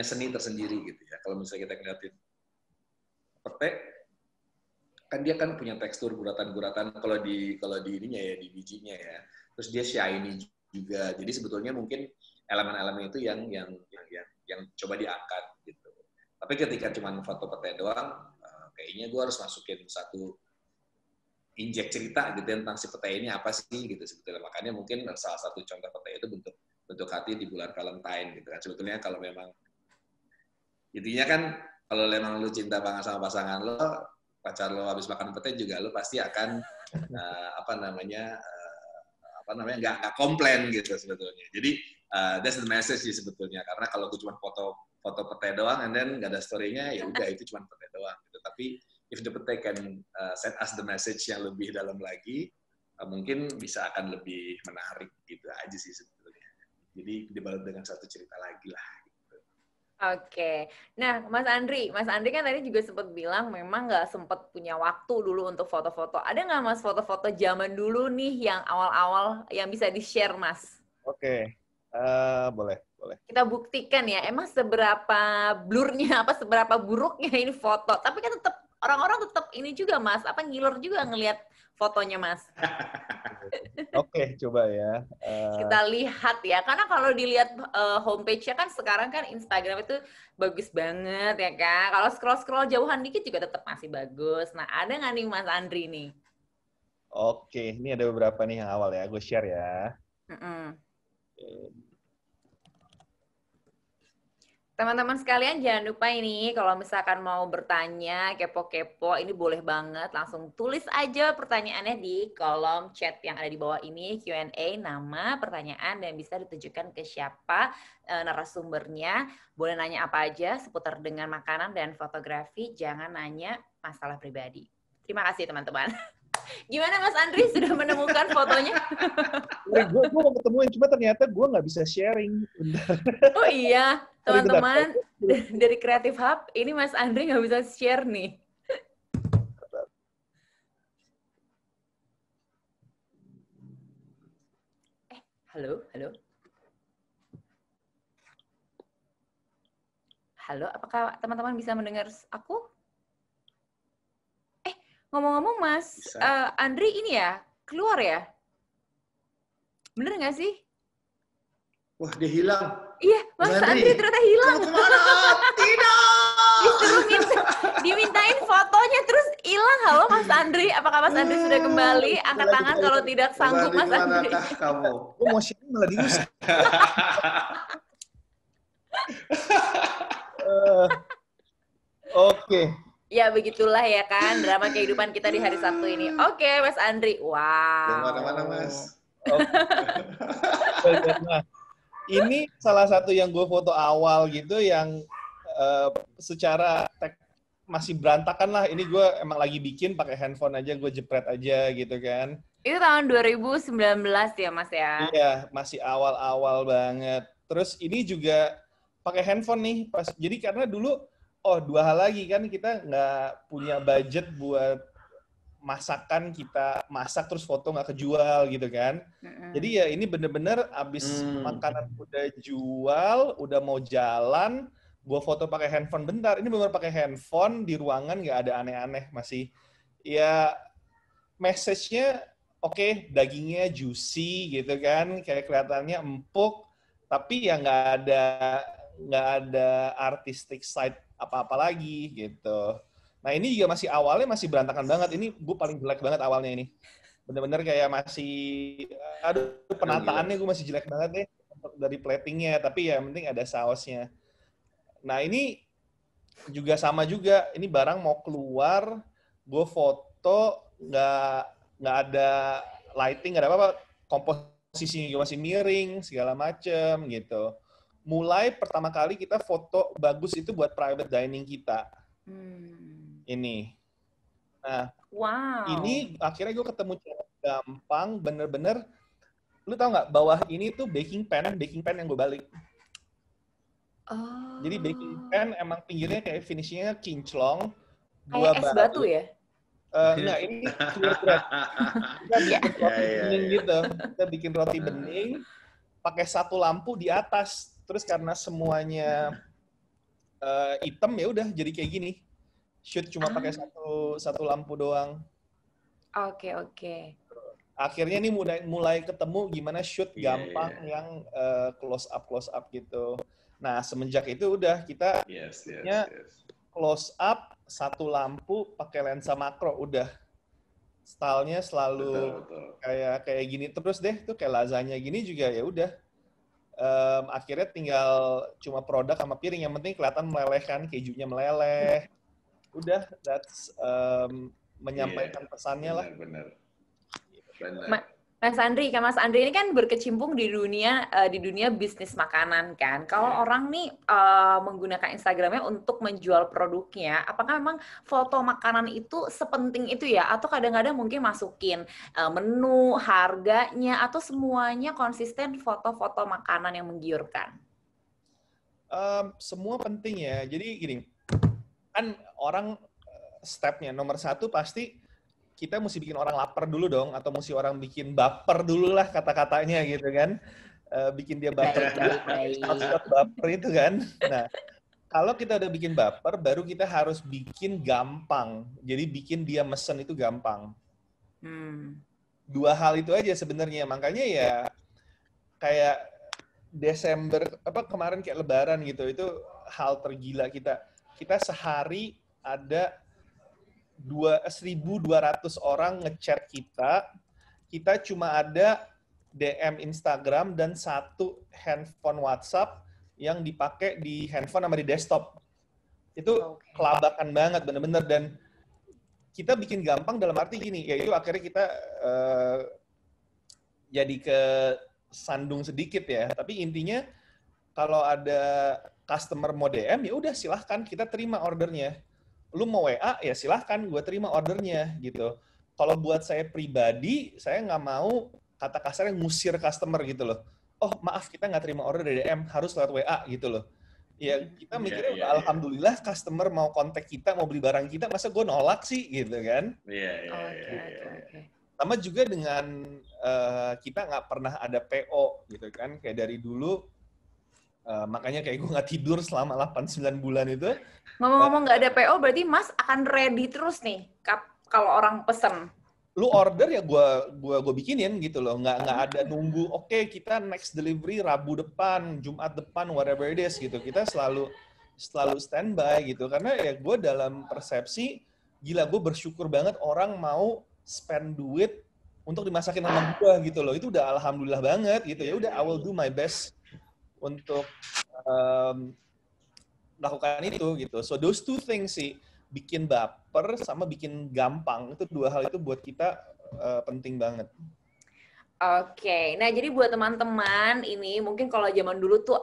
seni tersendiri gitu ya. Kalau misalnya kita ngeliatin pete, kan dia kan punya tekstur guratan-guratan kalau di ininya ya, di bijinya ya. Terus dia shiny juga. Jadi sebetulnya mungkin elemen-elemen itu yang coba diangkat gitu. Tapi ketika cuma foto pete doang, kayaknya gue harus masukin satu injek cerita gitu tentang si pete ini apa sih gitu sebetulnya. Makanya mungkin salah satu contoh pete itu bentuk hati di bulan Valentine gitu kan. Sebetulnya kalau memang intinya kan kalau memang lu cinta banget sama pasangan lo, pacar lo habis makan pete juga lo pasti akan nggak komplain gitu sebetulnya. Jadi that's the message sih sebetulnya. Karena kalau gue cuma foto pete doang and then nggak ada story-nya, ya udah itu cuma pete doang gitu. Tapi if the pete can set us the message yang lebih dalam lagi, mungkin bisa akan lebih menarik gitu aja sih sebetulnya. Jadi dibalut dengan satu cerita lagi lah. Gitu. Oke, nah Mas Andri kan tadi juga sempat bilang memang nggak sempat punya waktu dulu untuk foto-foto. Ada nggak Mas foto-foto zaman dulu nih yang awal-awal yang bisa di-share Mas? Oke, boleh. Kita buktikan ya, emang seberapa blurnya, apa seberapa buruknya ini foto. Tapi kan tetap orang-orang tetap ini juga Mas, apa ngiler juga ngelihat fotonya Mas. Oke, coba ya. Kita lihat ya, karena kalau dilihat homepage-nya kan sekarang kan Instagram itu bagus banget ya kan. Kalau scroll-scroll jauhan dikit juga tetap masih bagus. Nah, ada nggak nih Mas Andri nih? Oke, ini ada beberapa nih yang awal ya, gue share ya. Teman-teman sekalian jangan lupa ini kalau misalkan mau bertanya, kepo-kepo, ini boleh banget. Langsung tulis aja pertanyaannya di kolom chat yang ada di bawah ini, Q&A, nama, pertanyaan, dan bisa ditujukan ke siapa narasumbernya. Boleh nanya apa aja seputar dengan makanan dan fotografi, jangan nanya masalah pribadi. Terima kasih teman-teman. Gimana Mas Andri, sudah menemukan fotonya? Gue mau ketemuin, cuma ternyata gue nggak bisa sharing. Oh iya, teman-teman dari Creative Hub, ini Mas Andri nggak bisa share nih. Halo? Halo, apakah teman-teman bisa mendengar aku? Ngomong-ngomong Mas, Andri ini ya, keluar ya? Bener nggak sih? Wah, dia hilang. Iya, Mas Andri ternyata hilang. Kemana? Tidak! Dimintain fotonya, terus hilang. Halo Mas Andri, apakah Mas Andri sudah kembali? Angkat tangan kalau tidak sanggup Mas Andri. Kamu? Gue mau sharing malah diusir. Oke. Ya begitulah ya kan drama kehidupan kita di hari Sabtu ini. Oke, Mas Andri. Wow. Mana Mas? Nah, ini salah satu yang gue foto awal gitu yang secara masih berantakan lah. Ini gue emang lagi bikin pakai handphone aja, gue jepret aja gitu kan. Itu tahun 2019 ya Mas ya? Iya, masih awal-awal banget. Terus ini juga pakai handphone nih. Jadi karena dulu, dua hal lagi kan, kita nggak punya budget buat masakan, kita masak terus foto nggak kejual gitu kan. Jadi ya ini bener-bener abis makanan udah jual, udah mau jalan, gue foto pakai handphone bentar. Ini bener pakai handphone di ruangan, nggak ada aneh-aneh, masih ya message-nya oke, dagingnya juicy gitu kan, kayak kelihatannya empuk, tapi ya nggak ada artistic side apa-apa lagi gitu. Nah ini juga masih awalnya masih berantakan banget. Ini gue paling jelek banget awalnya ini. Bener-bener kayak masih, penataannya gue masih jelek banget deh dari platingnya. Tapi ya penting ada sausnya. Nah ini juga sama juga. Ini barang mau keluar, gue foto foto, nggak ada lighting, nggak ada apa-apa, komposisinya masih miring, segala macem gitu. Mulai pertama kali kita foto bagus itu buat private dining kita. Ini. Nah, ini akhirnya gue ketemu cara gampang, bener-bener, lu tau nggak, bawah ini tuh baking pan yang gue balik. Jadi baking pan emang pinggirnya kayak finishingnya kinclong. Kayak es batu ya? Enggak, ini clear bread. Kita bikin roti bening gitu. Kita bikin roti bening, pakai satu lampu di atas. Terus karena semuanya hitam, ya udah jadi kayak gini. Shoot cuma pakai satu lampu doang. Oke. Akhirnya nih mulai ketemu gimana shoot gampang yang close up gitu. Nah, semenjak itu udah kita close up, satu lampu, pakai lensa makro, udah. Stylenya selalu kayak gini terus deh, tuh kayak lasagna gini juga ya udah. Akhirnya tinggal cuma produk sama piring, yang penting kelihatan meleleh kan, kejunya meleleh. Udah, that's menyampaikan pesannya lah. Benar. Mas Andri ini kan berkecimpung di dunia bisnis makanan kan. Kalau orang nih menggunakan Instagramnya untuk menjual produknya, apakah memang foto makanan itu sepenting itu ya? Atau kadang-kadang mungkin masukin menu, harganya, atau semuanya konsisten foto-foto makanan yang menggiurkan? Semua penting ya. Jadi gini, kan orang stepnya nomor satu pasti kita mesti bikin orang lapar dulu dong, atau mesti orang bikin baper dulu lah kata-katanya gitu kan. Bikin dia baper. Baper itu kan. Nah, kalau kita udah bikin baper, baru kita harus bikin gampang. Jadi bikin dia mesen itu gampang. Dua hal itu aja sebenarnya. Makanya ya kayak Desember, kemarin kayak Lebaran gitu, itu hal tergila kita. Kita sehari ada 1.200 orang ngechat kita cuma ada DM Instagram dan satu handphone WhatsApp yang dipakai di handphone sama di desktop. Itu kelabakan banget bener-bener, dan kita bikin gampang dalam arti gini, yaitu akhirnya kita jadi ke sandung sedikit ya, tapi intinya kalau ada customer mau DM, ya udah silahkan, kita terima ordernya. Lu mau WA, ya silahkan, gue terima ordernya, gitu. Kalau buat saya pribadi, saya nggak mau kata kasarnya ngusir customer gitu loh. Oh, maaf, kita nggak terima order dari DM, harus lewat WA gitu loh. Ya, kita mikirnya alhamdulillah customer mau kontak kita, mau beli barang kita, masa gue nolak sih, gitu kan. Sama juga dengan kita nggak pernah ada PO, gitu kan. Kayak dari dulu, makanya kayak gue nggak tidur selama 8-9 bulan itu. Ngomong-ngomong nggak ada PO, berarti Mas akan ready terus nih kalau orang pesen. Lu order ya gue bikinin gitu loh, nggak ada nunggu. Oke, kita next delivery Rabu depan, Jumat depan, whatever it is gitu. Kita selalu standby gitu, karena ya gue dalam persepsi gila, gue bersyukur banget orang mau spend duit untuk dimasakin sama gue gitu loh. Itu udah alhamdulillah banget gitu ya. Udah, I will do my best untuk lakukan itu gitu. So those two things sih, bikin baper sama bikin gampang, itu dua hal itu buat kita penting banget. Oke, nah jadi buat teman-teman ini mungkin kalau zaman dulu tuh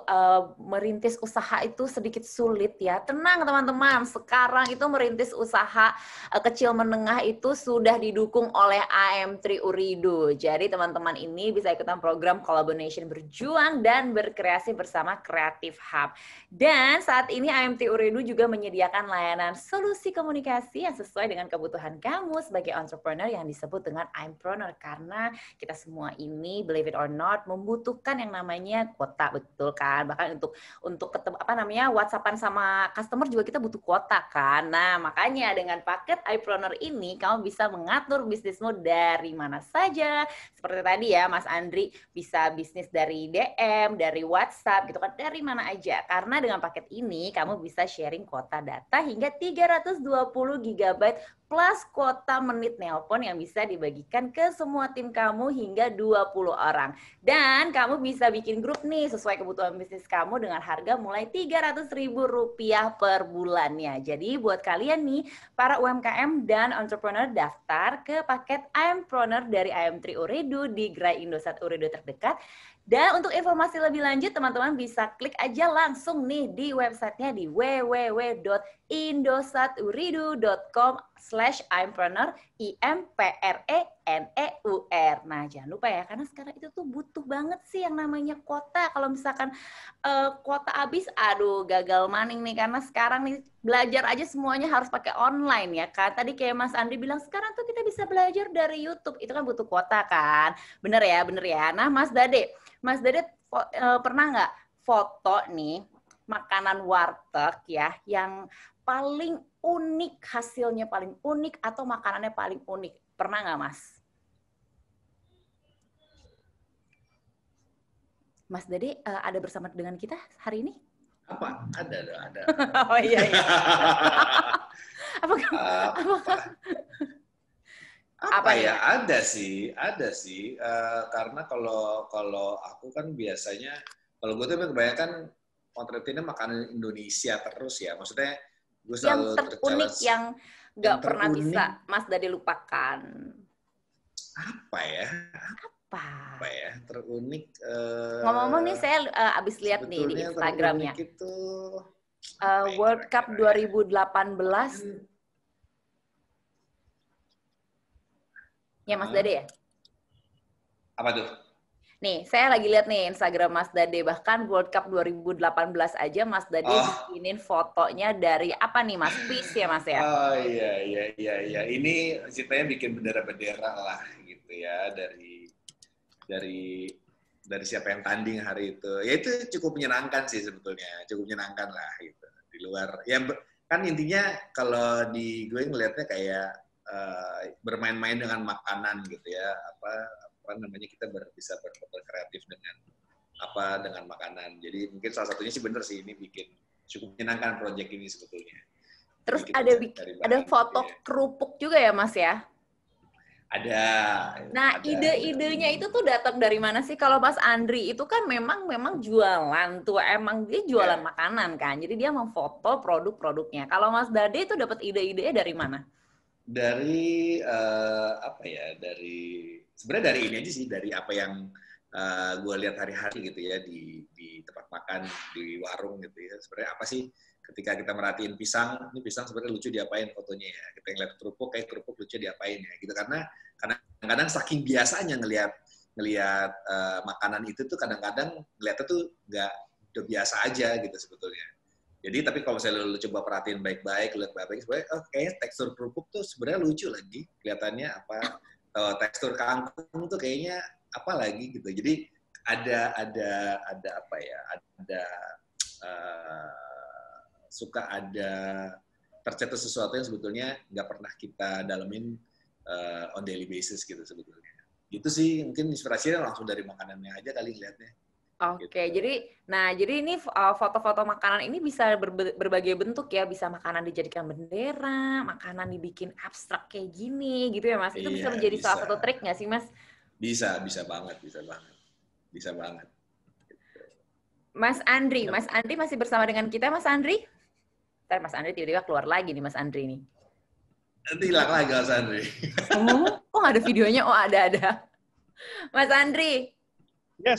merintis usaha itu sedikit sulit ya. Tenang teman-teman, sekarang itu merintis usaha kecil menengah itu sudah didukung oleh AM3 Uridu. Jadi teman-teman ini bisa ikutan program Collaboration Berjuang dan berkreasi bersama Creative Hub. Dan saat ini AM3 Uridu juga menyediakan layanan solusi komunikasi yang sesuai dengan kebutuhan kamu sebagai entrepreneur yang disebut dengan Impreneur, karena kita semua ini, believe it or not, membutuhkan yang namanya kuota, betul kan? Bahkan untuk ketemu WhatsAppan sama customer juga kita butuh kuota kan. Nah, makanya dengan paket iPreneur ini kamu bisa mengatur bisnismu dari mana saja. Seperti tadi ya, Mas Andri bisa bisnis dari DM, dari WhatsApp gitu kan, dari mana aja. Karena dengan paket ini kamu bisa sharing kuota data hingga 320 GB plus kuota menit nelpon yang bisa dibagikan ke semua tim kamu hingga 20 orang. Dan kamu bisa bikin grup nih sesuai kebutuhan bisnis kamu dengan harga mulai Rp300.000 per bulannya. Jadi buat kalian nih, para UMKM dan entrepreneur, daftar ke paket IMpreneur dari IM3 Ooredoo di gerai Indosat Ooredoo terdekat. Dan untuk informasi lebih lanjut, teman-teman bisa klik aja langsung nih di websitenya di www.indosatoooredoo.com/impreneur, IMPRENEUR. Nah, jangan lupa ya, karena sekarang itu tuh butuh banget sih yang namanya kuota. Kalau misalkan kuota habis, aduh gagal maning nih, karena sekarang nih belajar aja semuanya harus pakai online ya kan. Tadi kayak Mas Andri bilang, sekarang tuh kita bisa belajar dari YouTube. Itu kan butuh kuota kan. Bener ya, bener ya. Nah, Mas Dade pernah nggak foto nih makanan warteg ya yang paling unik, hasilnya paling unik atau makanannya paling unik? Pernah nggak, Mas? Mas Dade ada bersama dengan kita hari ini? Apa? Ada. Oh iya. Apa ya? Ada sih. Karena kalau aku kan biasanya, kalau gue tuh kebanyakan potretinnya makanan Indonesia terus ya. Maksudnya gue selalu yang terunik yang nggak pernah terunik, bisa Mas Dade lupakan. Apa ya? Terunik. Ngomong-ngomong nih, saya abis lihat nih di Instagramnya. Itu World Cup 2018. Ya, Mas Dade ya? Apa tuh? Nih, saya lagi lihat nih Instagram Mas Dade. Bahkan World Cup 2018 aja Mas Dade bikinin fotonya dari apa nih, Mas? Peace ya, Mas ya? Oh iya. Ini ceritanya bikin bendera-bendera lah gitu ya dari siapa yang tanding hari itu. Ya itu cukup menyenangkan sih sebetulnya. Cukup menyenangkan lah gitu. Di luar, ya kan intinya kalau di gue ngelihatnya kayak bermain-main dengan makanan gitu ya, apa namanya, kita bisa berkreatif dengan makanan. Jadi mungkin salah satunya sih bener sih, ini bikin cukup menyenangkan proyek ini sebetulnya. Terus ada foto kerupuk juga ya, Mas ya? Ada. Nah, ide-idenya itu tuh datang dari mana sih? Kalau Mas Andri itu kan memang jualan tuh, emang dia jualan makanan kan. Jadi dia memfoto produk-produknya. Kalau Mas Dade itu dapat ide-idenya dari mana? Dari sebenarnya dari ini aja sih, dari apa yang gue lihat hari-hari gitu ya di tempat makan, di warung gitu ya. Sebenarnya apa sih ketika kita merhatiin pisang, ini pisang sebenarnya lucu diapain fotonya ya. Kita ngeliat kerupuk, kayak kerupuk lucu diapain ya gitu. Karena kadang-kadang saking biasanya ngelihat makanan itu tuh kadang-kadang ngeliatnya tuh udah biasa aja gitu sebetulnya. Jadi tapi kalau misalnya lu coba perhatiin baik-baik, lihat baik-baik, sebenarnya kayaknya tekstur kerupuk tuh sebenarnya lucu lagi kelihatannya, tekstur kangkung tuh kayaknya apa lagi gitu. Jadi ada apa ya? Ada tercetus sesuatu yang sebetulnya nggak pernah kita dalemin on daily basis gitu sebetulnya. Itu sih mungkin inspirasinya langsung dari makanannya aja kali lihatnya. Oke, gitu. Jadi ini foto-foto makanan ini bisa berbagai bentuk ya, bisa makanan dijadikan bendera, makanan dibikin abstrak kayak gini, gitu ya Mas? Itu bisa menjadi salah satu trik nggak sih Mas? Bisa banget. Gitu. Mas Andri masih bersama dengan kita, Mas Andri? Ntar Mas Andri tiba-tiba keluar lagi nih, Mas Andri nih. Nanti hilang lagi Mas Andri. Kok nggak ada videonya? Oh ada. Mas Andri. Yes.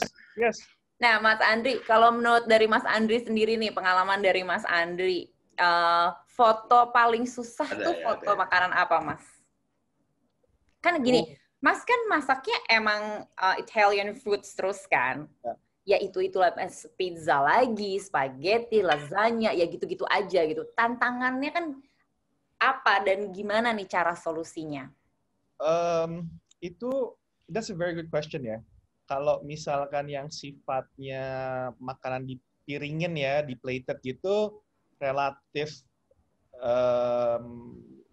Nah, Mas Andri, kalau menurut dari Mas Andri sendiri nih, pengalaman dari Mas Andri, foto paling susah foto makanan apa, Mas? Kan gini, Mas kan masaknya emang Italian foods terus kan? Ya itu-itulah, pizza lagi, spaghetti, lasagna, ya gitu-gitu aja gitu. Tantangannya kan apa dan gimana nih cara solusinya? That's a very good question ya. Kalau misalkan yang sifatnya makanan dipiringin ya, di plated gitu,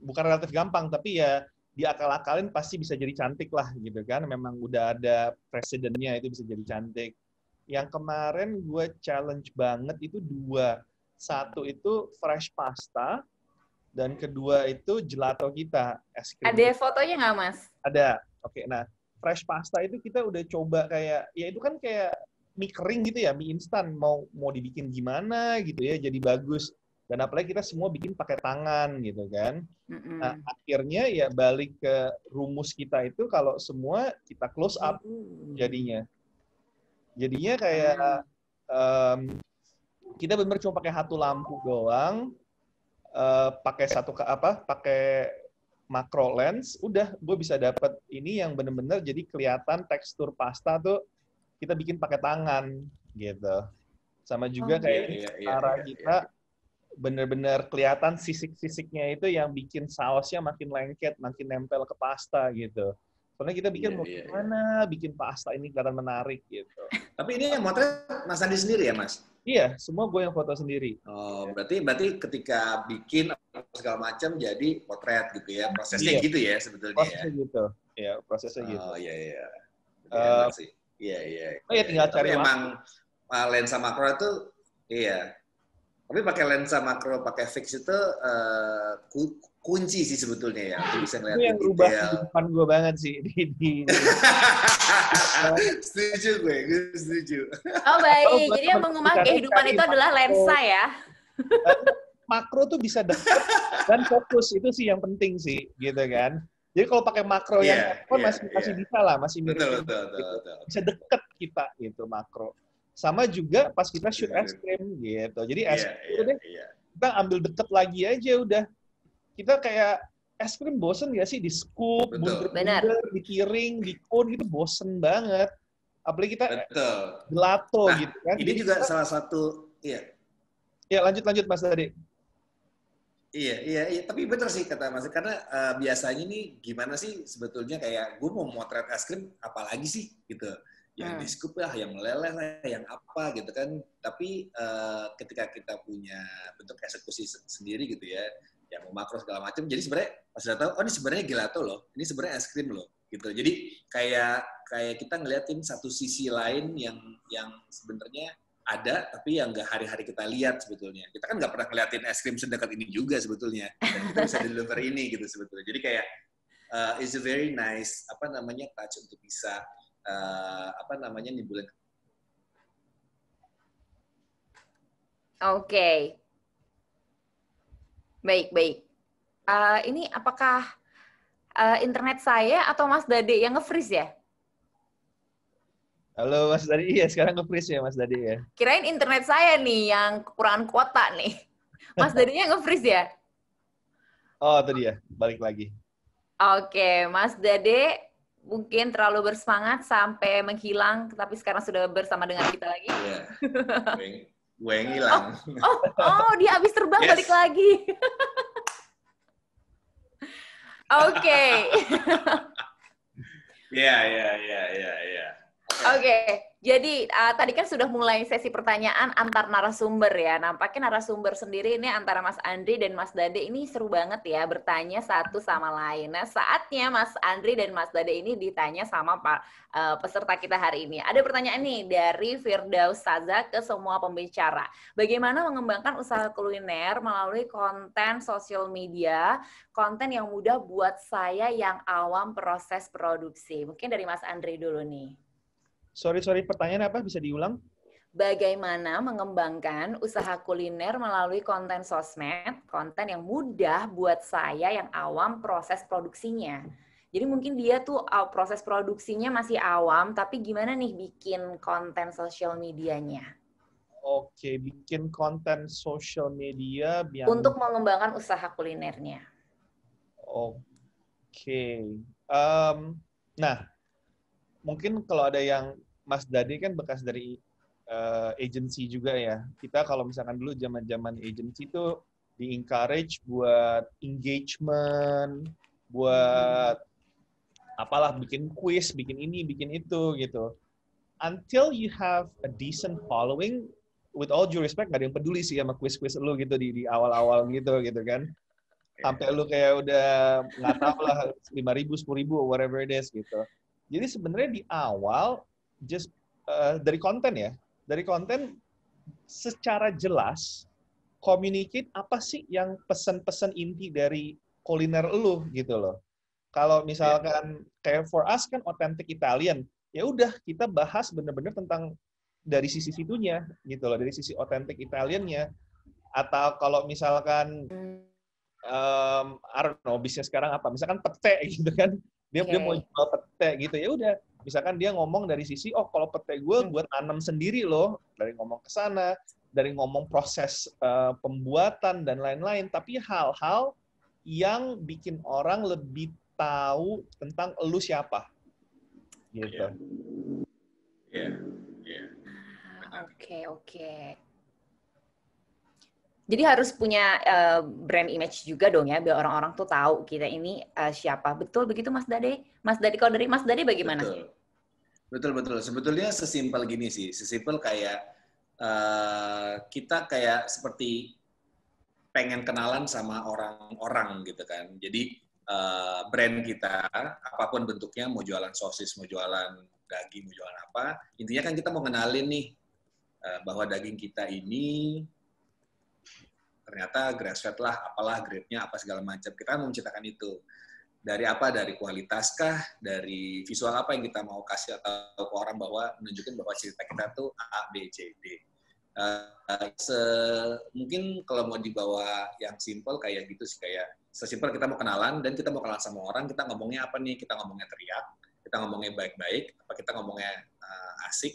bukan relatif gampang, tapi ya diakal-akalin pasti bisa jadi cantik lah gitu kan. Memang udah ada presidennya, itu bisa jadi cantik. Yang kemarin gue challenge banget itu 2. 1 itu fresh pasta, Dan kedua itu gelato kita, es krim. Ada fotonya nggak, Mas? Ada. Oke, nah fresh pasta itu kita udah coba kayak, ya itu kan kayak mie kering gitu ya, mie instan. Mau dibikin gimana gitu ya, jadi bagus. Dan apalagi kita semua bikin pakai tangan gitu kan. Nah, akhirnya ya balik ke rumus kita itu kalau semua kita close up jadinya. Jadinya kayak kita benar-benar cuma pakai satu lampu doang, pakai macro lens, udah gue bisa dapat ini yang benar-benar jadi kelihatan tekstur pasta tuh kita bikin pakai tangan gitu. Sama juga kayak cara kita benar-benar kelihatan sisik-sisiknya itu yang bikin sausnya makin lengket, makin nempel ke pasta gitu. Soalnya kita bikin mau gimana, bikin pasta ini kelihatan menarik gitu. Tapi ini yang motret Mas Andi sendiri ya, Mas? Iya, semua gue yang foto sendiri. Oh, berarti ketika bikin segala macam jadi potret gitu ya. Prosesnya gitu ya sebetulnya. Prosesnya gitu. Ya, prosesnya gitu. Oh, iya. Sih. Iya. Oh ya tinggal cari emang lensa makro itu iya. Tapi pakai lensa makro, pakai fix itu kunci sih sebetulnya ya. Untuk bisa ngeliatin itu yang rubah kehidupan gue banget sih. Setuju gue setuju. Oh baik, jadi yang mengubah kehidupan itu adalah lensa ya. Makro tuh bisa dekat dan fokus, itu sih yang penting sih, gitu kan. Jadi kalau pakai makro yang masih bisa lah, masih mirip. Betul. Bisa deket kita gitu makro. Sama juga pas kita shoot es krim gitu. Jadi es krim kita ambil deket lagi aja udah. Kita kayak es krim bosen gak sih di scoop, bunder, dipiring, di cone gitu bosen banget. Apalagi kita gelato gitu kan. Ini juga salah satu Ya lanjut Mas tadi. Iya. Tapi bener sih kata Mas, karena biasanya nih gimana sih sebetulnya kayak gue mau motret es krim apalagi sih gitu. Yang di scoop lah, yang meleleh lah, yang apa gitu kan. Tapi ketika kita punya bentuk eksekusi sendiri gitu ya, yang mau makro segala macam, jadi sebenarnya pas udah tahu, oh ini sebenarnya gelato loh, ini sebenarnya es krim loh, gitu. Jadi kayak kita ngeliatin satu sisi lain yang sebenarnya ada, tapi yang nggak hari-hari kita lihat sebetulnya. Kita kan nggak pernah ngeliatin es krim sedekat ini juga sebetulnya, dan kita bisa deliver ini gitu sebetulnya. Jadi kayak it's a very nice touch untuk bisa nimbulin. Oke. Baik. Ini apakah internet saya atau Mas Dade yang nge-freeze ya? Halo Mas Dade, iya sekarang nge-freeze ya Mas Dade ya? Kirain internet saya nih yang kekurangan kuota nih. Mas Dade-nya nge-freeze ya? Oh itu dia, balik lagi. Oke, Mas Dade mungkin terlalu bersemangat sampai menghilang, tapi sekarang sudah bersama dengan kita lagi. Iya, gue yang hilang. Oh, dia habis terbang balik lagi. Oke. Iya. Oke, jadi tadi kan sudah mulai sesi pertanyaan antar narasumber ya. Nampaknya narasumber sendiri ini antara Mas Andri dan Mas Dade ini seru banget ya, bertanya satu sama lain. Nah, saatnya Mas Andri dan Mas Dade ini ditanya sama peserta kita hari ini. Ada pertanyaan nih dari Firdaus Saza ke semua pembicara. Bagaimana mengembangkan usaha kuliner melalui konten sosial media, konten yang mudah buat saya yang awam proses produksi? Mungkin dari Mas Andri dulu nih. Sorry, pertanyaan apa? Bisa diulang? Bagaimana mengembangkan usaha kuliner melalui konten sosmed, konten yang mudah buat saya yang awam proses produksinya. Jadi mungkin dia tuh proses produksinya masih awam, tapi gimana nih bikin konten sosial medianya? Oke, bikin konten sosial media untuk mengembangkan usaha kulinernya. Oke. Nah, mungkin kalau ada yang Mas Dade kan bekas dari agency juga ya. Kita kalau misalkan dulu zaman-zaman agency itu di-encourage buat engagement, buat apalah, bikin quiz, bikin ini, bikin itu gitu. Until you have a decent following, with all due respect, nggak ada yang peduli sih sama quiz-quiz lu gitu di awal-awal gitu kan. Sampai lu kayak udah nggak tahu lah 5.000, 10.000, whatever it is gitu. Jadi sebenarnya di awal just dari konten ya, dari konten secara jelas communicate apa sih yang pesan-pesan inti dari kuliner lu gitu loh. Kalau misalkan kayak for us kan authentic Italian, ya udah kita bahas bener-bener tentang dari sisi situnya gitu loh, dari sisi authentic Italiannya. Atau kalau misalkan I don't know bisnis sekarang apa, misalkan pete gitu kan, dia mau jual pete gitu, ya udah misalkan dia ngomong dari sisi kalau pete gue tanam sendiri loh, dari ngomong ke sana, dari ngomong proses pembuatan dan lain-lain, tapi hal-hal yang bikin orang lebih tahu tentang elu siapa gitu. Oke. Jadi harus punya brand image juga dong ya, biar orang-orang tuh tahu kita ini siapa. Betul begitu Mas Dade? Mas Dade, kalau dari Mas Dade bagaimana? Betul. Sebetulnya sesimpel gini sih, sesimpel kayak kita kayak seperti pengen kenalan sama orang-orang gitu kan. Jadi brand kita, apapun bentuknya, mau jualan sosis, mau jualan daging, mau jualan apa, intinya kan kita mau kenalin nih bahwa daging kita ini ternyata grass-fed lah, apalah grade-nya, apa segala macam. Kita mau menciptakan itu. Dari apa? Dari kualitas kah? Dari visual apa yang kita mau kasih atau ke orang bahwa menunjukkan bahwa cerita kita tuh A, B, C, D. Mungkin kalau mau dibawa yang simple kayak gitu sih, kayak sesimpel kita mau kenalan dan kita mau kenalan sama orang, kita ngomongnya apa nih? Kita ngomongnya teriak, kita ngomongnya baik-baik, apa kita ngomongnya asik,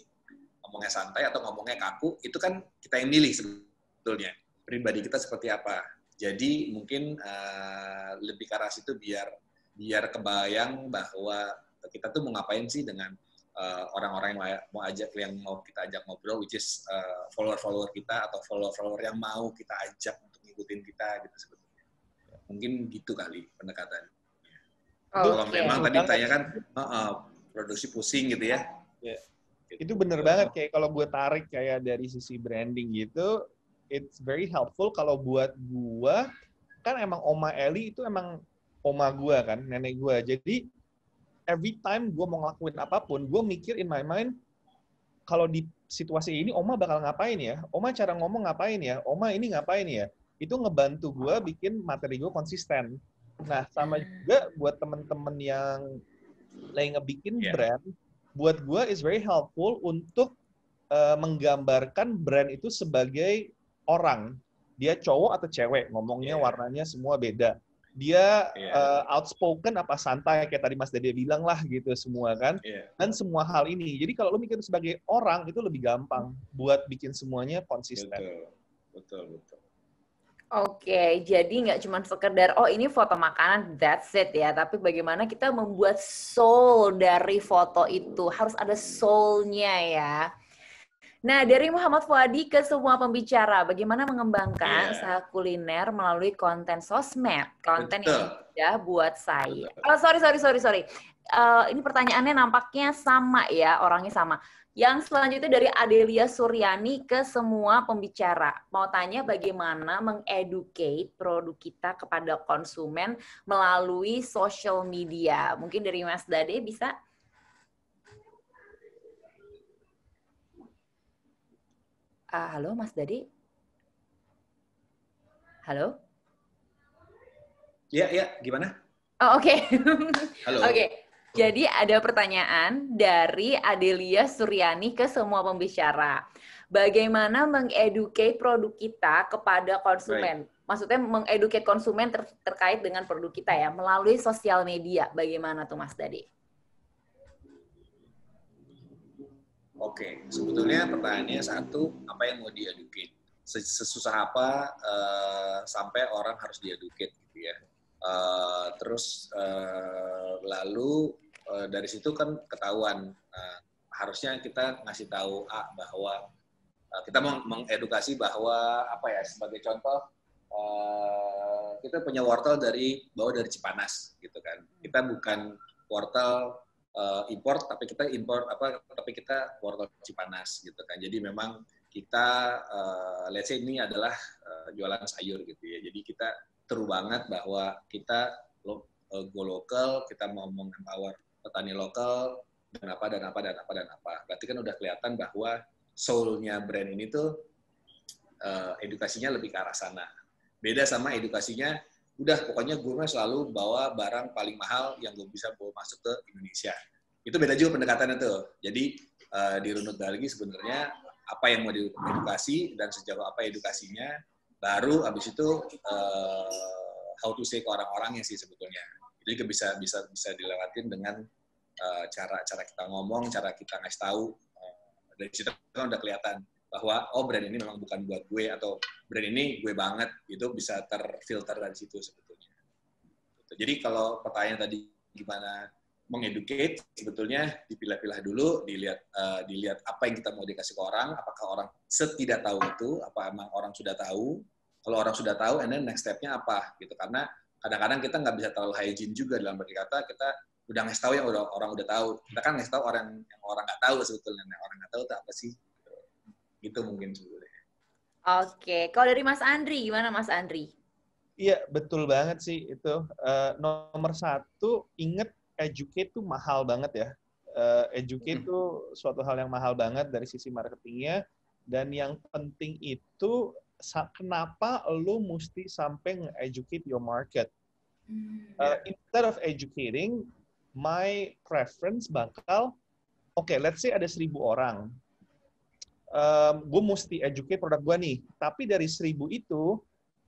ngomongnya santai atau ngomongnya kaku, itu kan kita yang milih sebetulnya. Pribadi kita seperti apa. Jadi mungkin lebih ke arah situ biar kebayang bahwa kita tuh mau ngapain sih dengan orang-orang yang mau kita ajak ngobrol, which is follower-follower kita atau follower-follower yang mau kita ajak untuk ngikutin kita gitu sebetulnya. Mungkin gitu kali pendekatan. Kalau memang tadi tanya kan produksi pusing gitu ya. Itu bener banget, kayak kalau gue tarik kayak dari sisi branding gitu, it's very helpful kalau buat gue, kan emang Oma Eli itu emang oma gue kan, nenek gue. Jadi every time gue mau ngelakuin apapun, gue mikir in my mind, kalau di situasi ini Oma bakal ngapain ya? Oma cara ngomong ngapain ya? Oma ini ngapain ya? Itu ngebantu gue bikin materi gue konsisten. Nah, sama juga buat temen-temen yang lagi ngebikin brand, buat gue is very helpful untuk menggambarkan brand itu sebagai orang. Dia cowok atau cewek, ngomongnya warnanya semua beda. Dia outspoken apa santai, kayak tadi Mas Dede bilang lah gitu semua kan. Dan semua hal ini. Jadi kalau lo mikir sebagai orang, itu lebih gampang buat bikin semuanya konsisten. Betul. Oke, jadi nggak cuma sekedar, ini foto makanan, that's it ya. Tapi bagaimana kita membuat soul dari foto itu. Harus ada soul-nya ya. Nah, dari Muhammad Fuadi ke semua pembicara, bagaimana mengembangkan usaha kuliner melalui konten sosmed, konten yang mudah buat saya. Sorry. Ini pertanyaannya nampaknya sama ya, orangnya sama. Yang selanjutnya dari Adelia Suryani ke semua pembicara. Mau tanya bagaimana mengeducate produk kita kepada konsumen melalui social media. Mungkin dari Mas Dade bisa? Halo, Mas Dade? Halo? Iya, gimana? Oke. Halo. Oke. Jadi ada pertanyaan dari Adelia Suryani ke semua pembicara. Bagaimana mengeducate produk kita kepada konsumen? Maksudnya mengeducate konsumen terkait dengan produk kita ya, melalui sosial media. Bagaimana tuh Mas Dade? Oke, sebetulnya pertanyaannya satu, apa yang mau di-educate? Sesusah apa sampai orang harus di-educate gitu ya. Terus lalu dari situ kan ketahuan, harusnya kita ngasih tahu bahwa kita mengedukasi bahwa apa ya, sebagai contoh kita punya wortel dari Cipanas gitu kan. Kita bukan wortel import, tapi kita wortel Cipanas gitu kan. Jadi memang kita let's say ini adalah jualan sayur gitu ya. Jadi kita true banget bahwa kita go lokal, kita mau empower petani lokal dan apa. Berarti kan udah kelihatan bahwa soul-nya brand ini tuh edukasinya lebih ke arah sana. Beda sama edukasinya, udah pokoknya gue selalu bawa barang paling mahal yang gue bisa bawa masuk ke Indonesia. Itu beda juga pendekatannya tuh. Jadi dirunut lagi sebenarnya apa yang mau diedukasi dan sejauh apa edukasinya, baru abis itu how to say ke orang-orangnya sih sebetulnya. Jadi bisa dilewatin dengan cara kita ngomong, cara kita ngasih tahu. Dari situ kan udah kelihatan bahwa brand ini memang bukan buat gue atau brand ini gue banget, itu bisa terfilter dari situ sebetulnya. Jadi kalau pertanyaan tadi gimana mengeducate, sebetulnya dipilah-pilah dulu, dilihat apa yang kita mau dikasih ke orang, apakah orang setidak tahu itu, apa emang orang sudah tahu. Kalau orang sudah tahu, and then next step-nya apa gitu. Karena kadang-kadang kita nggak bisa terlalu hygiene juga dalam berkata, kita udah ngasih tahu yang orang udah tahu. Kita kan ngasih tahu yang orang nggak tahu sebetulnya. Yang orang nggak tahu itu apa sih? Itu mungkin sebetulnya. Oke, kalau dari Mas Andri, gimana Mas Andri? Iya, betul banget sih itu. Nomor satu, inget educate tuh mahal banget ya. Educate tuh suatu hal yang mahal banget dari sisi marketingnya. Dan yang penting itu, kenapa lo mesti sampai nge-educate your market? Instead of educating, my preference bakal, let's say ada 1.000 orang. Gue mesti educate produk gue nih. Tapi dari 1.000 itu,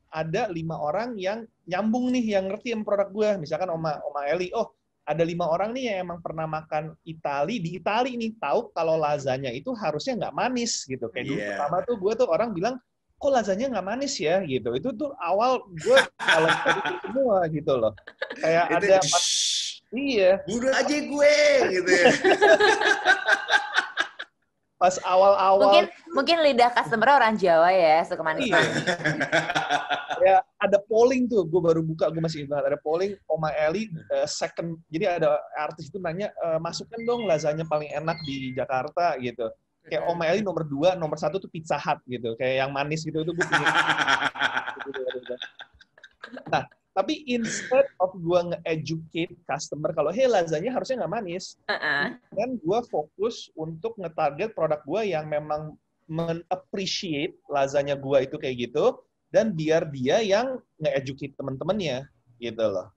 ada 5 orang yang nyambung nih, yang ngerti yang produk gue. Misalkan Oma Eli, ada 5 orang nih yang emang pernah makan Itali, di Itali nih, tahu kalau lasagna itu harusnya nggak manis gitu. Kayak dulu pertama tuh gue tuh orang bilang, kok lasagna nggak manis ya gitu. Itu tuh awal gue kalau itu semua gitu loh. Kayak itu, ada iya. Bunuh aja gue gitu ya. Pas awal-awal mungkin lidah customer orang Jawa ya, suka manis. Iya. Ya, ada polling tuh, gue baru buka, gue masih ingat ada polling Oma Eli second, jadi ada artis itu nanya, masukkan dong lasagna paling enak di Jakarta gitu. Kayak Oma Eli nomor 2, nomor 1 tuh Pizza Hut gitu, kayak yang manis gitu, itu gue pilih. Nah, tapi instead of gue nge-educate customer kalau hey lasagna harusnya nggak manis, dan gue fokus untuk nge-target produk gue yang memang men-appreciate lasagna gue itu kayak gitu, dan biar dia yang nge-educate teman-temannya gitu loh.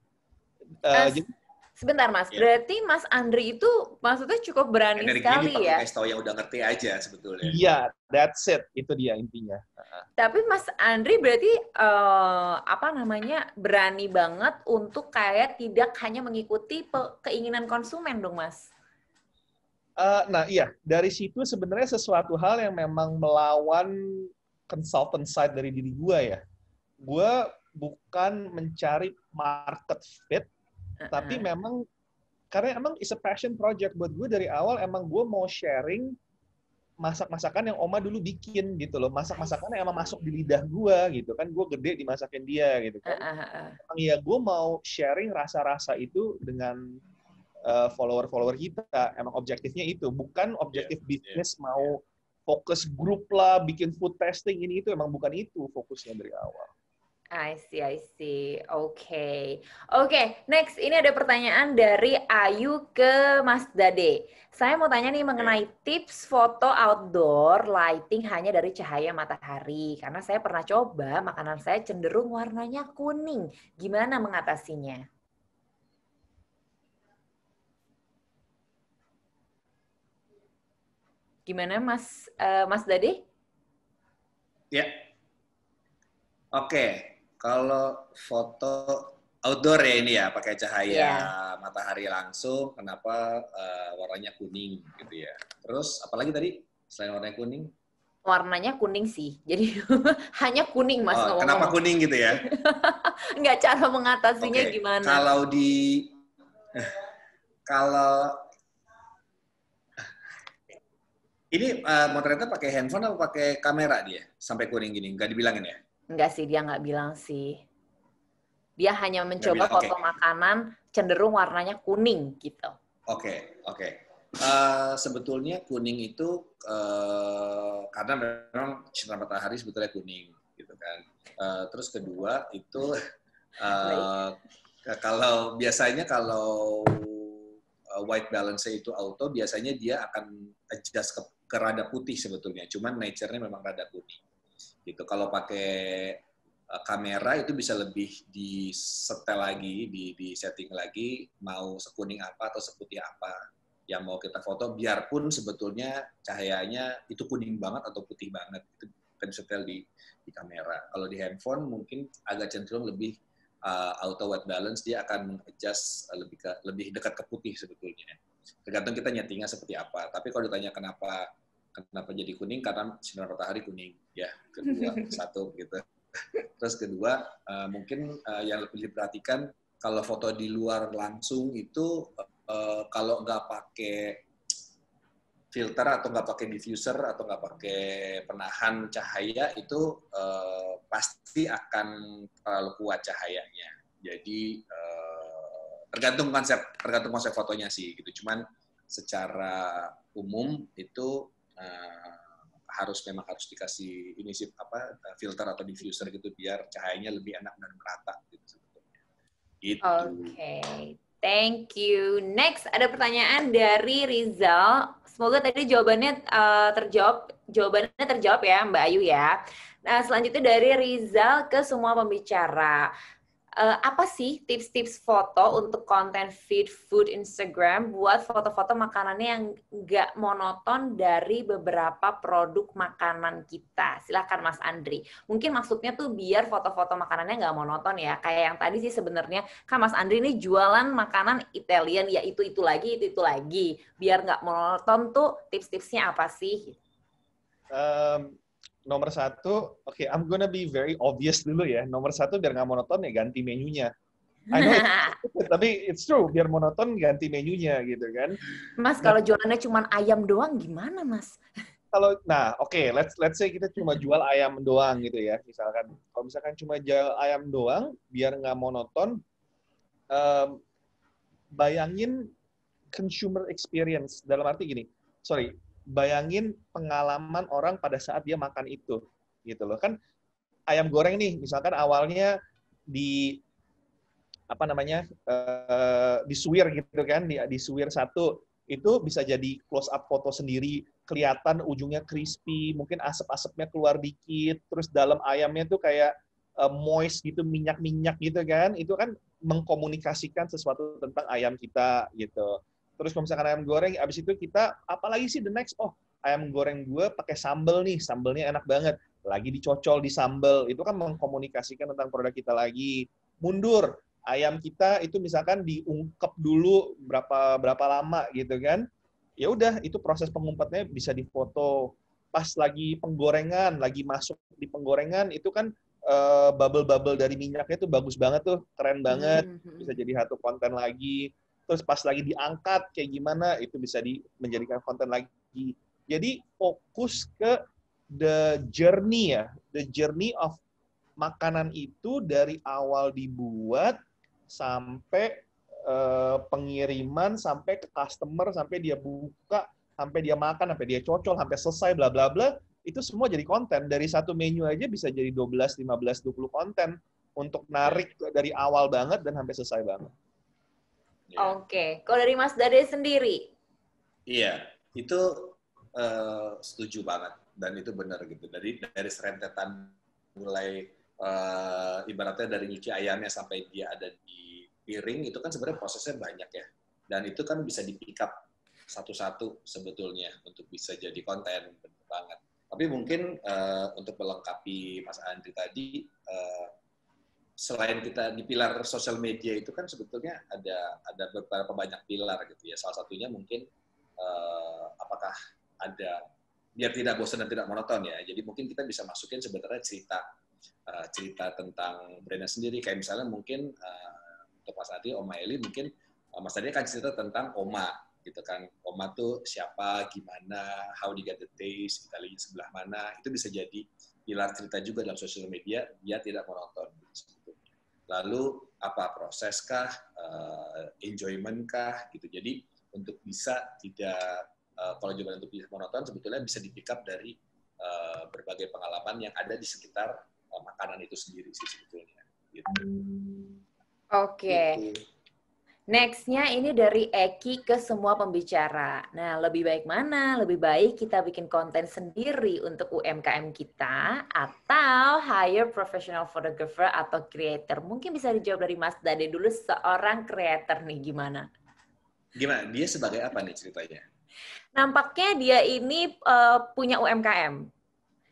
Sebentar Mas, berarti Mas Andri itu maksudnya cukup berani sekali ya? Kasih tahu yang udah ngerti aja sebetulnya. Iya, that's it, itu dia intinya. Tapi Mas Andri berarti berani banget untuk kayak tidak hanya mengikuti keinginan konsumen dong Mas? Nah iya, dari situ sebenarnya sesuatu hal yang memang melawan consultant side dari diri gue ya. Gue bukan mencari market fit, tapi memang karena emang is a passion project buat gue dari awal. Emang gue mau sharing masak-masakan yang Oma dulu bikin gitu loh, masak-masakan yang emang masuk di lidah gue gitu kan, gue gede dimasakin dia gitu kan. Emang ya gue mau sharing rasa-rasa itu dengan follower-follower kita. Emang objektifnya itu, bukan objektif bisnis mau fokus grup lah, bikin food testing ini itu, emang bukan itu fokusnya dari awal. I see. Oke, next. Ini ada pertanyaan dari Ayu ke Mas Dade. Saya mau tanya nih mengenai tips foto outdoor lighting hanya dari cahaya matahari. Karena saya pernah coba, makanan saya cenderung warnanya kuning. Gimana mengatasinya? Gimana Mas Dade? Ya. Oke. Kalau foto outdoor ya ini ya, pakai cahaya matahari langsung, kenapa warnanya kuning gitu ya. Terus apalagi tadi selain warnanya kuning? Warnanya kuning sih, jadi hanya kuning Mas. Kenapa kuning gitu ya? Enggak, cara mengatasinya gimana? Kalau ini motretnya pakai handphone atau pakai kamera dia sampai kuning gini? Nggak dibilangin ya? Enggak sih, dia nggak bilang sih. Dia hanya mencoba foto makanan cenderung warnanya kuning gitu. Oke. Sebetulnya kuning itu karena memang sinar matahari sebetulnya kuning gitu kan. Terus kedua itu kalau biasanya white balance itu auto, biasanya dia akan adjust ke rada putih sebetulnya. Cuman nature-nya memang rada kuning. gitu. Kalau pakai kamera itu bisa lebih di-setel lagi, di setting lagi, mau sekuning apa atau seputih apa yang mau kita foto, biarpun sebetulnya cahayanya itu kuning banget atau putih banget, itu kita bisa setel di kamera. Kalau di handphone mungkin agak cenderung lebih auto white balance, dia akan adjust lebih dekat ke putih sebetulnya. Tergantung kita nyetingnya seperti apa. Tapi kalau ditanya kenapa jadi kuning, karena sinar matahari kuning, ya kedua satu gitu. Terus kedua, mungkin yang lebih diperhatikan kalau foto di luar langsung itu kalau nggak pakai filter atau nggak pakai diffuser atau nggak pakai penahan cahaya itu pasti akan terlalu kuat cahayanya. Jadi tergantung konsep fotonya sih gitu. Cuman secara umum itu memang harus dikasih ini sih filter atau diffuser gitu biar cahayanya lebih enak dan merata gitu sebetulnya. Gitu. Oke, thank you. Next ada pertanyaan dari Rizal. Semoga tadi jawabannya terjawab ya Mbak Ayu ya. Nah selanjutnya dari Rizal ke semua pembicara. Apa sih tips-tips foto untuk konten feed food Instagram buat foto-foto makanannya yang nggak monoton dari beberapa produk makanan kita? Silakan Mas Andri. Mungkin maksudnya tuh biar foto-foto makanannya nggak monoton ya. Kayak yang tadi sih sebenarnya kan Mas Andri ini jualan makanan Italian ya itu lagi, itu lagi. Biar nggak monoton tuh tips-tipsnya apa sih? Nomor satu, I'm gonna be very obvious dulu ya. Nomor satu biar nggak monoton ya ganti menunya. I know tapi it's true. Biar monoton ganti menunya gitu kan. Mas, kalau jualannya cuma ayam doang gimana, Mas? Let's say kita cuma jual ayam doang gitu ya. Kalau misalkan cuma jual ayam doang, biar nggak monoton, bayangin consumer experience. Dalam arti gini, bayangin pengalaman orang pada saat dia makan itu, gitu loh. Kan ayam goreng nih, misalkan awalnya disuir gitu kan, disuir satu, itu bisa jadi close up foto sendiri, kelihatan ujungnya crispy, mungkin asap-asapnya keluar dikit, terus dalam ayamnya tuh kayak moist gitu, minyak-minyak gitu kan, itu kan mengkomunikasikan sesuatu tentang ayam kita gitu. Terus kalau misalkan ayam goreng, abis itu kita, apalagi sih the next, ayam goreng gue pakai sambal nih, sambalnya enak banget, lagi dicocol di sambal, itu kan mengkomunikasikan tentang produk kita lagi. Mundur, ayam kita itu misalkan diungkep dulu berapa lama gitu kan, ya udah itu proses pengumpetnya bisa difoto. Pas lagi penggorengan, lagi masuk di penggorengan, itu kan bubble-bubble dari minyaknya itu bagus banget tuh, keren banget, bisa jadi satu konten lagi. Terus pas lagi diangkat kayak gimana, itu bisa menjadikan konten lagi. Jadi fokus ke the journey ya, the journey of makanan itu dari awal dibuat sampai pengiriman, sampai ke customer, sampai dia buka, sampai dia makan, sampai dia cocol, sampai selesai, bla bla bla, itu semua jadi konten. Dari satu menu aja bisa jadi 12, 15, 20 konten untuk narik dari awal banget dan sampai selesai banget. Oke. Kalau dari Mas Dade sendiri? Iya, itu setuju banget dan itu benar gitu. Dari serentetan mulai ibaratnya dari nyuci ayamnya sampai dia ada di piring, itu kan sebenarnya prosesnya banyak ya. Dan itu kan bisa di-pick up satu-satu sebetulnya untuk bisa jadi konten, benar banget. Tapi mungkin untuk melengkapi Mas Andri tadi, selain kita di pilar sosial media itu kan sebetulnya ada beberapa banyak pilar gitu ya. Salah satunya mungkin apakah ada, biar tidak bosan dan tidak monoton ya. Jadi mungkin kita bisa masukin sebenarnya cerita tentang brandnya sendiri. Kayak misalnya mungkin untuk Mas Adi, Oma Eli, mungkin Mas Adi kan cerita tentang Oma gitu kan. Oma tuh siapa, gimana, how they get the taste, Italianya sebelah mana. Itu bisa jadi pilar cerita juga dalam sosial media biar tidak monoton. Lalu apa proseskah, enjoyment kah gitu. Jadi untuk bisa tidak kalau jawaban untuk bisa monoton sebetulnya bisa di-pick up dari berbagai pengalaman yang ada di sekitar makanan itu sendiri sih sebetulnya. Gitu. Oke. Gitu. Next-nya ini dari Eki ke semua pembicara. Nah, lebih baik mana? Lebih baik kita bikin konten sendiri untuk UMKM kita atau hire professional photographer atau creator? Mungkin bisa dijawab dari Mas Dade dulu, seorang creator nih, gimana? Gimana? Dia sebagai apa nih ceritanya? Nampaknya dia ini punya UMKM.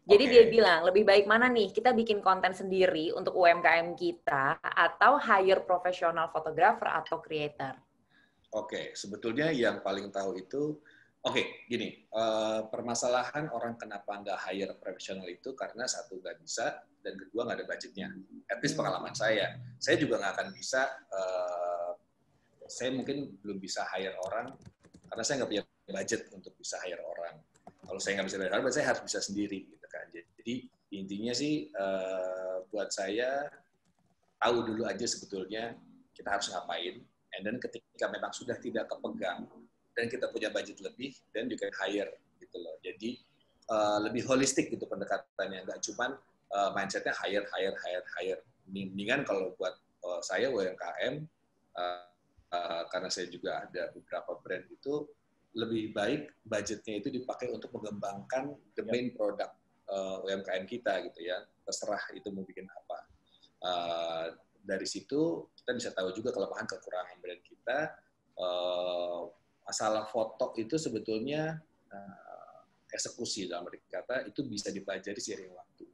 Jadi dia bilang, lebih baik mana nih, kita bikin konten sendiri untuk UMKM kita atau hire professional photographer atau creator? Oke, sebetulnya yang paling tahu itu, gini, permasalahan orang kenapa nggak hire profesional itu karena satu nggak bisa, dan kedua nggak ada budgetnya. At least pengalaman saya juga nggak akan bisa, saya mungkin belum bisa hire orang, karena saya nggak punya budget untuk bisa hire orang. Kalau saya nggak bisa hire orang, saya harus bisa sendiri, gitu kan. Jadi intinya sih, buat saya, tahu dulu aja sebetulnya kita harus ngapain. And then ketika memang sudah tidak kepegang dan kita punya budget lebih, dan you can hire gitu loh. Jadi lebih holistik gitu pendekatannya, nggak cuman mindsetnya hire. Mendingan kalau buat saya UMKM, karena saya juga ada beberapa brand itu, lebih baik budgetnya itu dipakai untuk mengembangkan the main product UMKM kita gitu ya. Terserah itu mau bikin apa. Dari situ kita bisa tahu juga kelemahan kekurangan brand kita. Masalah foto itu sebetulnya eksekusi dalam arti kata itu bisa dipelajari seiring waktu.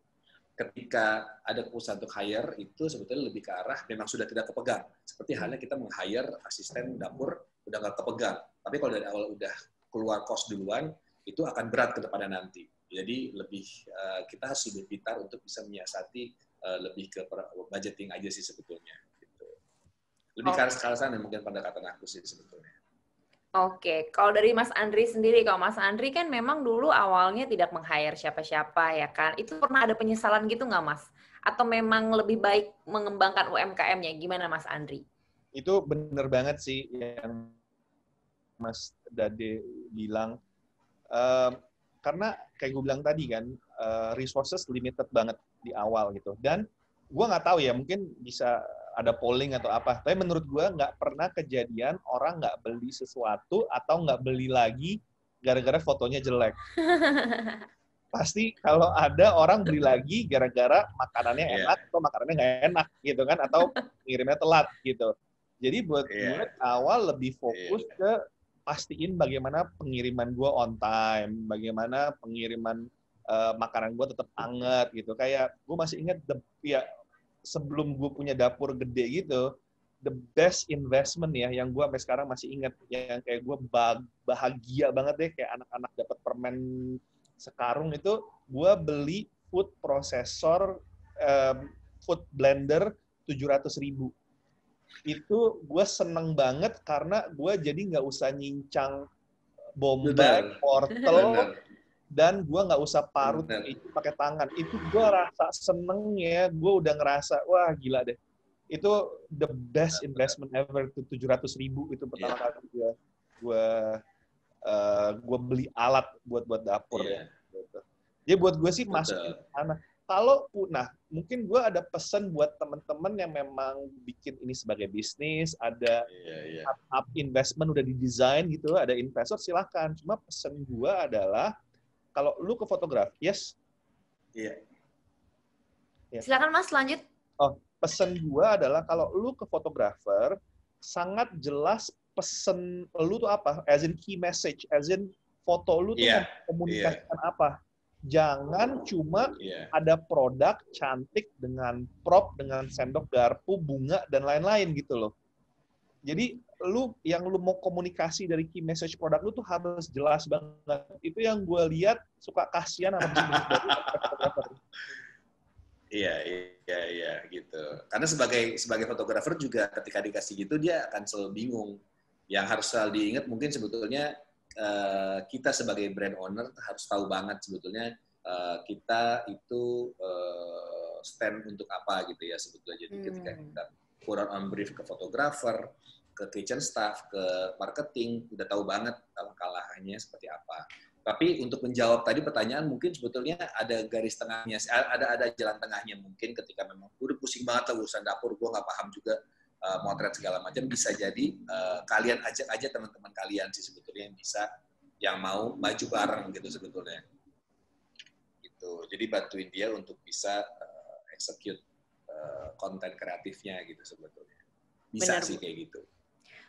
Ketika ada perusahaan untuk hire itu sebetulnya lebih ke arah memang sudah tidak kepegang. Seperti halnya kita meng-hire asisten dapur udah nggak kepegang. Tapi kalau dari awal udah keluar cost duluan, itu akan berat ke depannya nanti. Jadi lebih kita harus lebih pintar untuk bisa menyiasati lebih ke budgeting aja sih sebetulnya. Gitu. Lebih ke arah sana mungkin pendekatan aku sih sebetulnya. Oke, kalau dari Mas Andri sendiri, kalau Mas Andri kan memang dulu awalnya tidak meng-hire siapa-siapa ya kan, itu pernah ada penyesalan gitu nggak Mas? Atau memang lebih baik mengembangkan UMKM-nya? Gimana Mas Andri? Itu bener banget sih yang Mas Dade bilang. Karena kayak gue bilang tadi kan, resources limited banget di awal gitu. Dan gue nggak tahu ya, mungkin bisa ada polling atau apa. Tapi menurut gue nggak pernah kejadian orang nggak beli sesuatu atau nggak beli lagi gara-gara fotonya jelek. Pasti kalau ada orang beli lagi gara-gara makanannya enak atau makanannya nggak enak gitu kan, atau ngirimnya telat gitu. Jadi buat gue awal lebih fokus ke pastiin bagaimana pengiriman gue on time, bagaimana pengiriman makanan gue tetap anget gitu. Kayak gue masih ingat sebelum gue punya dapur gede gitu, the best investment ya yang gue sampai sekarang masih ingat, yang kayak gue bahagia banget deh kayak anak-anak dapat permen sekarung itu, gue beli food processor, food blender 700.000. Itu gue seneng banget karena gue jadi nggak usah nyincang bombay, wortel, dan gue nggak usah parut itu pakai tangan. Itu gue rasa seneng ya, gue udah ngerasa wah gila deh. Itu the best investment ever, itu 700.000 itu pertama kali gue beli alat buat dapur ya. Gitu. Jadi buat gue sih masuk ke sana. Kalau mungkin gue ada pesan buat teman-teman yang memang bikin ini sebagai bisnis, ada up investment udah didesain gitu, ada investor silahkan. Cuma pesan gue adalah kalau lu ke fotografi, silakan Mas lanjut. Pesan gue adalah kalau lu ke fotografer, sangat jelas pesan lu tuh apa, as in key message, as in foto lu tuh komunikasikan apa. Jangan cuma ada produk cantik dengan prop, dengan sendok garpu, bunga, dan lain-lain gitu loh. Jadi lu mau komunikasi dari key message produk lu tuh harus jelas banget. Itu yang gue lihat suka kasihan sama fotografer. Iya gitu. Karena sebagai fotografer juga ketika dikasih gitu dia akan selalu bingung. Yang harus selalu diingat mungkin sebetulnya kita sebagai brand owner harus tahu banget sebetulnya kita itu stand untuk apa gitu ya sebetulnya. Jadi ketika kita kurang on brief ke fotografer, ke kitchen staff, ke marketing, udah tahu banget langkah-langkahnya seperti apa. Tapi untuk menjawab tadi pertanyaan mungkin sebetulnya ada garis tengahnya, ada jalan tengahnya mungkin ketika memang udah pusing banget lah urusan dapur, gue nggak paham juga motret segala macam, bisa jadi kalian ajak aja teman-teman kalian sih sebetulnya yang mau maju bareng gitu sebetulnya. Gitu. Jadi bantuin dia untuk bisa execute konten kreatifnya gitu sebetulnya. Bisa sih kayak gitu.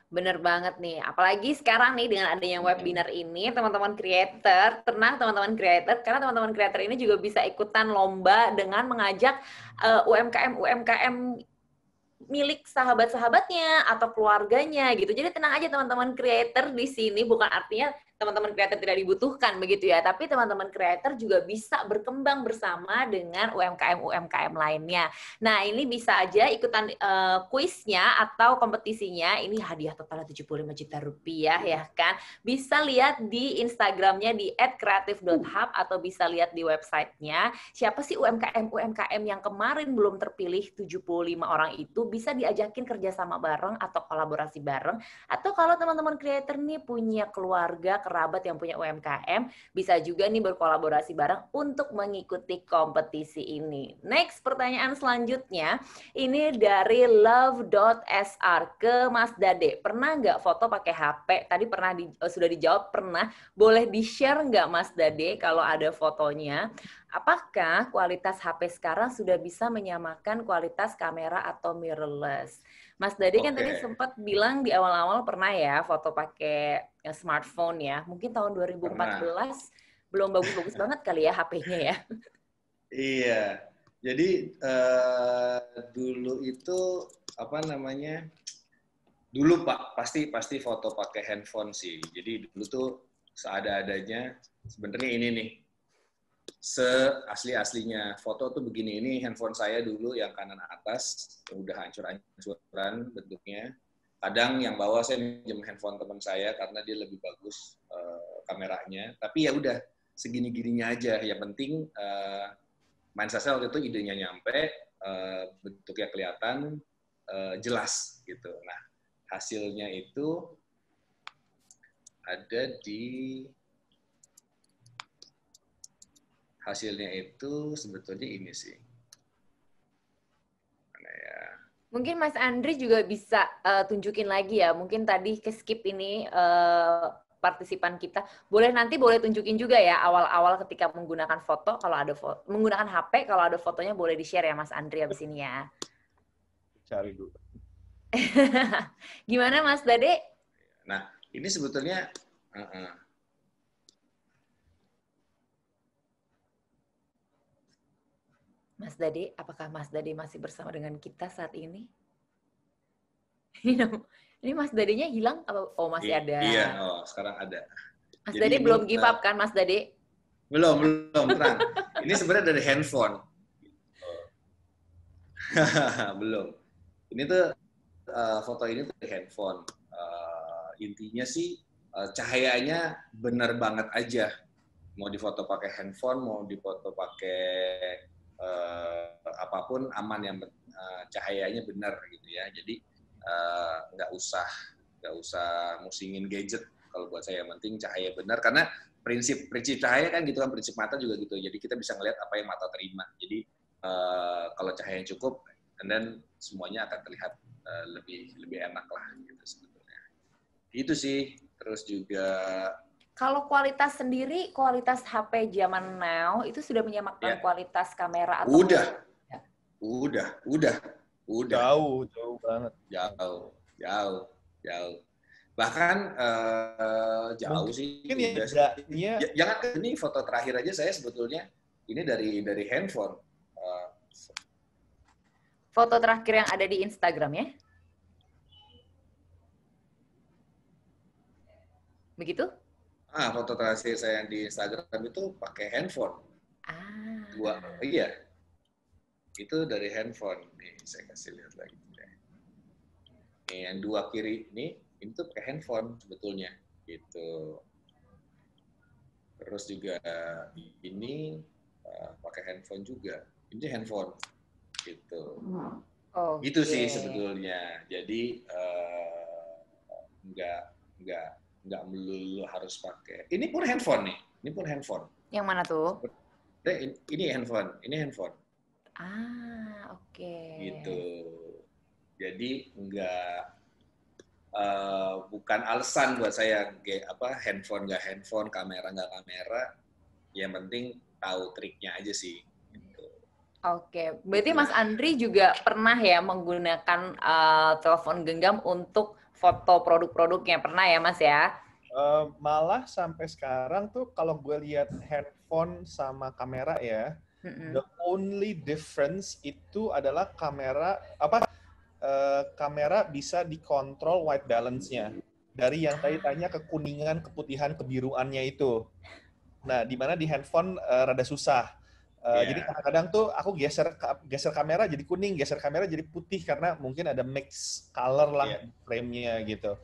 Bener banget nih, apalagi sekarang nih dengan adanya webinar ini, teman-teman creator, tenang teman-teman creator, karena teman-teman creator ini juga bisa ikutan lomba dengan mengajak UMKM milik sahabat-sahabatnya atau keluarganya gitu. Jadi tenang aja teman-teman creator di sini, bukan artinya teman-teman creator tidak dibutuhkan begitu ya, tapi teman-teman creator juga bisa berkembang bersama dengan UMKM lainnya. Nah, ini bisa aja ikutan kuisnya atau kompetisinya. Ini hadiah totalnya 75 juta rupiah ya kan. Bisa lihat di Instagramnya di @creative.hub atau bisa lihat di websitenya. Siapa sih UMKM yang kemarin belum terpilih 75 orang itu, bisa diajakin kerjasama bareng atau kolaborasi bareng. Atau kalau teman-teman creator nih punya keluarga, kerabat yang punya UMKM, bisa juga nih berkolaborasi bareng untuk mengikuti kompetisi ini. Next, pertanyaan selanjutnya, ini dari love.sr ke Mas Dade. Pernah nggak foto pakai HP? Tadi sudah dijawab, pernah. Boleh di-share nggak Mas Dade kalau ada fotonya? Apakah kualitas HP sekarang sudah bisa menyamakan kualitas kamera atau mirrorless? Mas Dade kan tadi sempat bilang di awal-awal pernah ya foto pakai smartphone ya. Mungkin tahun 2014 belum bagus-bagus banget kali ya HP-nya ya. Iya. Jadi dulu itu dulu Pak pasti foto pakai handphone sih. Jadi dulu tuh seada-adanya sebenarnya ini nih. Asli-aslinya foto tuh begini, ini handphone saya dulu yang kanan atas udah hancur-hancuran bentuknya. Kadang yang bawah saya minjem handphone teman saya karena dia lebih bagus kameranya. Tapi ya udah segini-gininya aja. Yang penting mindset saya waktu itu idenya nyampe, bentuknya kelihatan, jelas gitu. Nah hasilnya itu ada hasilnya itu sebetulnya ini sih. Mana ya? Mungkin Mas Andri juga bisa tunjukin lagi ya. Mungkin tadi ke skip ini partisipan kita. Boleh tunjukin juga ya awal-awal ketika menggunakan foto, kalau ada menggunakan HP, kalau ada fotonya boleh di-share ya Mas Andri abis ini ya. Cari dulu. Gimana Mas Dade? Nah, ini sebetulnya Mas Dade, apakah Mas Dade masih bersama dengan kita saat ini? Ini Mas Dadenya hilang? Oh, masih ada. Iya, sekarang ada. Mas Dade belum give up kan, Mas Dade? Belum, tenang. Ini sebenarnya dari handphone. Belum. Ini tuh foto ini dari handphone. Intinya sih cahayanya benar banget aja. Mau difoto pakai handphone, mau difoto pakai apapun aman, yang cahayanya benar gitu ya. Jadi nggak usah musingin gadget kalau buat saya. Yang penting cahaya benar, karena prinsip cahaya kan gitu kan, prinsip mata juga gitu. Jadi kita bisa ngelihat apa yang mata terima. Jadi kalau cahayanya cukup, dan semuanya akan terlihat lebih enak lah gitu sebetulnya. Itu sih. Terus juga kalau kualitas sendiri, kualitas HP zaman now itu sudah menyamakan kualitas kamera atau Udah. Jauh banget. Jauh. Bahkan jauh sih. Jangan ke ini foto terakhir aja saya sebetulnya ini dari handphone. Foto terakhir yang ada di Instagram ya? Begitu? Foto terakhir saya yang di Instagram itu pakai handphone. Iya. Itu dari handphone. Nih, saya kasih lihat lagi. Nih, yang dua kiri ini tuh pakai handphone sebetulnya. Gitu. Terus juga ini pakai handphone juga. Ini handphone. Gitu. Gitu sih sebetulnya. Jadi nggak melulu harus pakai. Ini pun handphone nih. Ini pun handphone. Yang mana tuh? Ini handphone. Oke. Gitu. Jadi bukan alasan buat saya handphone nggak handphone, kamera nggak kamera. Yang penting tahu triknya aja sih. Gitu. Oke, berarti Mas Andri juga pernah ya menggunakan telepon genggam untuk foto produk-produknya, pernah ya Mas ya? Malah sampai sekarang tuh kalau gue lihat handphone sama kamera ya, the only difference itu adalah kamera bisa dikontrol white balance-nya dari yang tadi tanya kekuningan, keputihan, kebiruannya itu. Nah, di mana di handphone rada susah. Jadi kadang-kadang tuh aku geser kamera jadi kuning, geser kamera jadi putih karena mungkin ada mix color lah frame-nya gitu.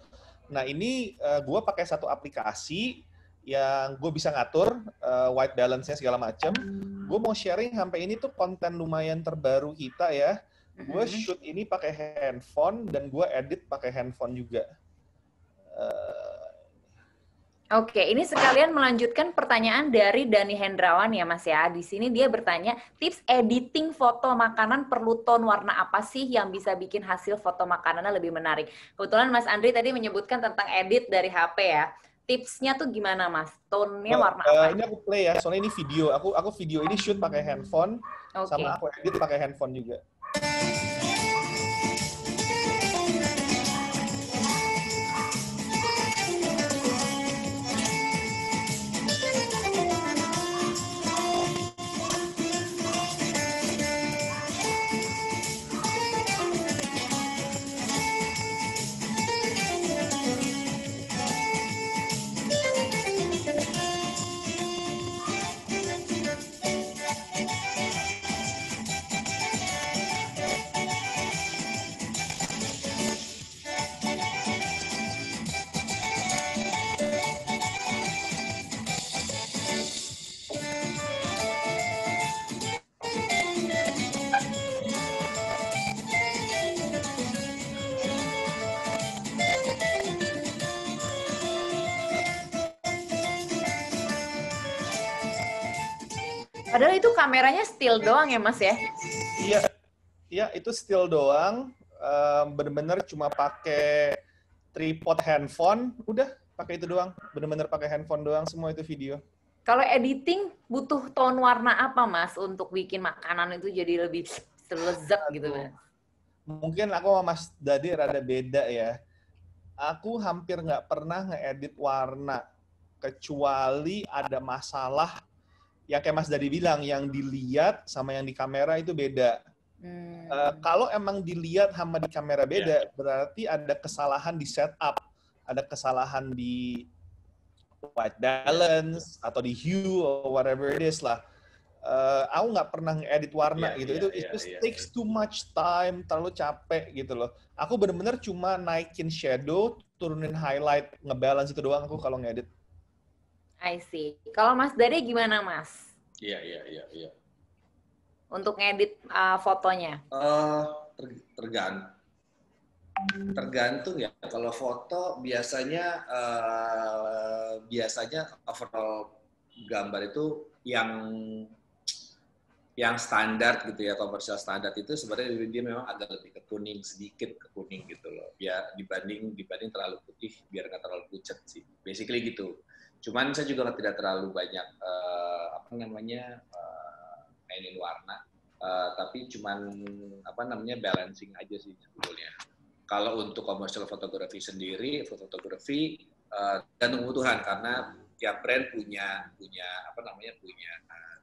Nah, ini gue pakai satu aplikasi yang gue bisa ngatur white balance-nya segala macam. Gue mau sharing sampai ini tuh konten lumayan terbaru kita ya. Gue shoot ini pakai handphone dan gue edit pakai handphone juga. Oke, ini sekalian melanjutkan pertanyaan dari Dani Hendrawan ya Mas ya. Di sini dia bertanya, tips editing foto makanan perlu tone warna apa sih yang bisa bikin hasil foto makanannya lebih menarik? Kebetulan Mas Andri tadi menyebutkan tentang edit dari HP ya. Tipsnya tuh gimana Mas? Tone-nya warna apa? Ini aku play ya, soalnya ini video. Aku video ini shoot pakai handphone, sama aku edit pakai handphone juga. Padahal itu kameranya still doang ya Mas ya? Iya, itu still doang. Bener-bener cuma pakai tripod handphone, udah pakai itu doang. Bener-bener pakai handphone doang semua itu video. Kalau editing butuh tone warna apa Mas untuk bikin makanan itu jadi lebih selezat gitu Mas? Mungkin aku sama Mas Dadi rada beda ya. Aku hampir nggak pernah ngeedit warna kecuali ada masalah yang kayak Mas Dadi bilang, yang dilihat sama yang di kamera itu beda. Kalau emang dilihat sama di kamera beda, berarti ada kesalahan di setup, ada kesalahan di white balance atau di hue or whatever it is lah. Aku nggak pernah ngedit warna gitu. It just takes too much time, terlalu capek gitu loh. Aku bener-bener cuma naikin shadow, turunin highlight, ngebalance itu doang aku kalau ngedit. I see. Kalau Mas Dade gimana Mas? Iya. Untuk ngedit fotonya? Tergantung ya. Kalau foto biasanya overall gambar itu yang standar gitu ya, komersial standar itu sebenarnya dia memang agak lebih sedikit ke kuning gitu loh. Ya dibanding terlalu putih biar nggak terlalu pucat sih. Basically gitu. Cuman saya juga tidak terlalu banyak mainin warna, tapi cuman balancing aja sih sebetulnya. Kalau untuk commercial fotografi sendiri, fotografi tergantung kebutuhan karena tiap brand punya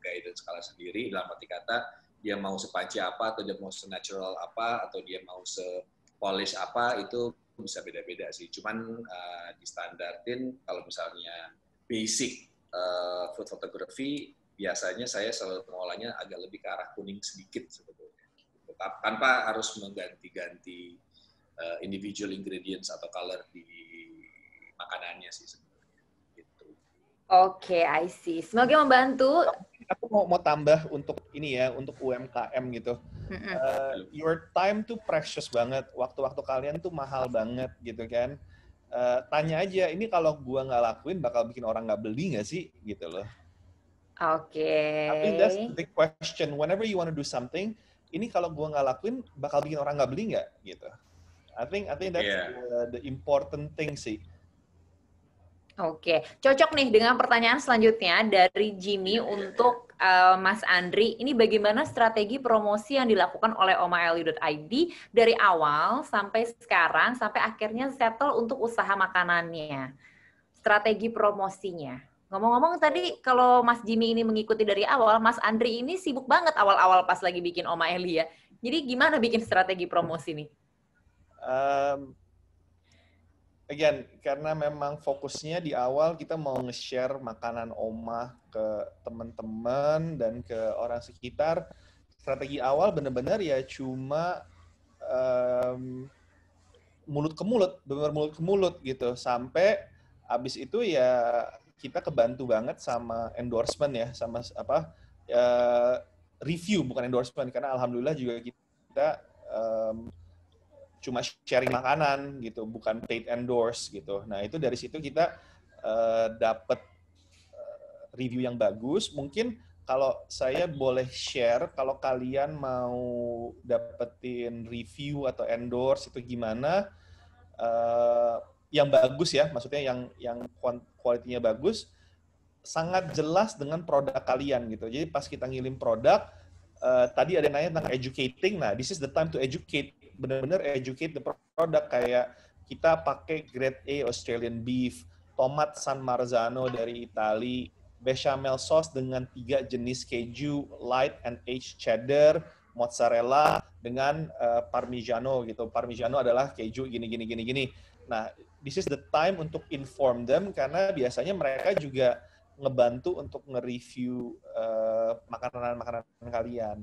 guidance skala sendiri, dalam arti kata dia mau sepanci apa atau dia mau se-natural apa atau dia mau se-polish apa itu bisa beda-beda sih. Cuman distandartin kalau misalnya basic food photography biasanya saya selalu pengolahnya agak lebih ke arah kuning sedikit sebetulnya. Tanpa harus mengganti-ganti individual ingredients atau color di makanannya sih sebetulnya. Gitu. Oke, I see. Semoga membantu. Aku mau tambah untuk ini ya, untuk UMKM gitu. Your time tuh precious banget. Waktu-waktu kalian tuh mahal banget gitu kan. Tanya aja, ini kalau gua nggak lakuin bakal bikin orang nggak beli nggak sih gitu loh. Oke. I mean that's the big question. Whenever you want to do something, ini kalau gua nggak lakuin bakal bikin orang nggak beli nggak gitu. I think that's the important thing sih. Oke, cocok nih dengan pertanyaan selanjutnya dari Jimmy untuk Mas Andri. Ini bagaimana strategi promosi yang dilakukan oleh omaeli.id dari awal sampai sekarang, sampai akhirnya settle untuk usaha makanannya. Strategi promosinya. Ngomong-ngomong tadi kalau Mas Jimmy ini mengikuti dari awal, Mas Andri ini sibuk banget awal-awal pas lagi bikin Omaeli ya. Jadi gimana bikin strategi promosi nih? Again, karena memang fokusnya di awal kita mau nge-share makanan Oma ke teman-teman dan ke orang sekitar. Strategi awal benar-benar ya cuma mulut ke mulut, benar mulut ke mulut gitu. Sampai abis itu ya kita kebantu banget sama endorsement ya, sama review bukan endorsement, karena alhamdulillah juga kita cuma sharing makanan gitu, bukan paid endorse gitu. Nah itu dari situ kita dapat review yang bagus. Mungkin kalau saya boleh share, kalau kalian mau dapetin review atau endorse itu gimana, yang bagus ya, maksudnya yang kualitinya bagus, sangat jelas dengan produk kalian gitu. Jadi pas kita ngirim produk, tadi ada yang nanya tentang educating. Nah, this is the time to educate. Benar-benar educate the product. Kayak kita pakai grade A Australian beef, tomat San Marzano dari Itali, bechamel sauce dengan 3 jenis keju, light and aged cheddar, mozzarella dengan parmigiano gitu. Parmigiano adalah keju gini. Nah, this is the time untuk inform them, karena biasanya mereka juga ngebantu untuk nge-review makanan-makanan kalian.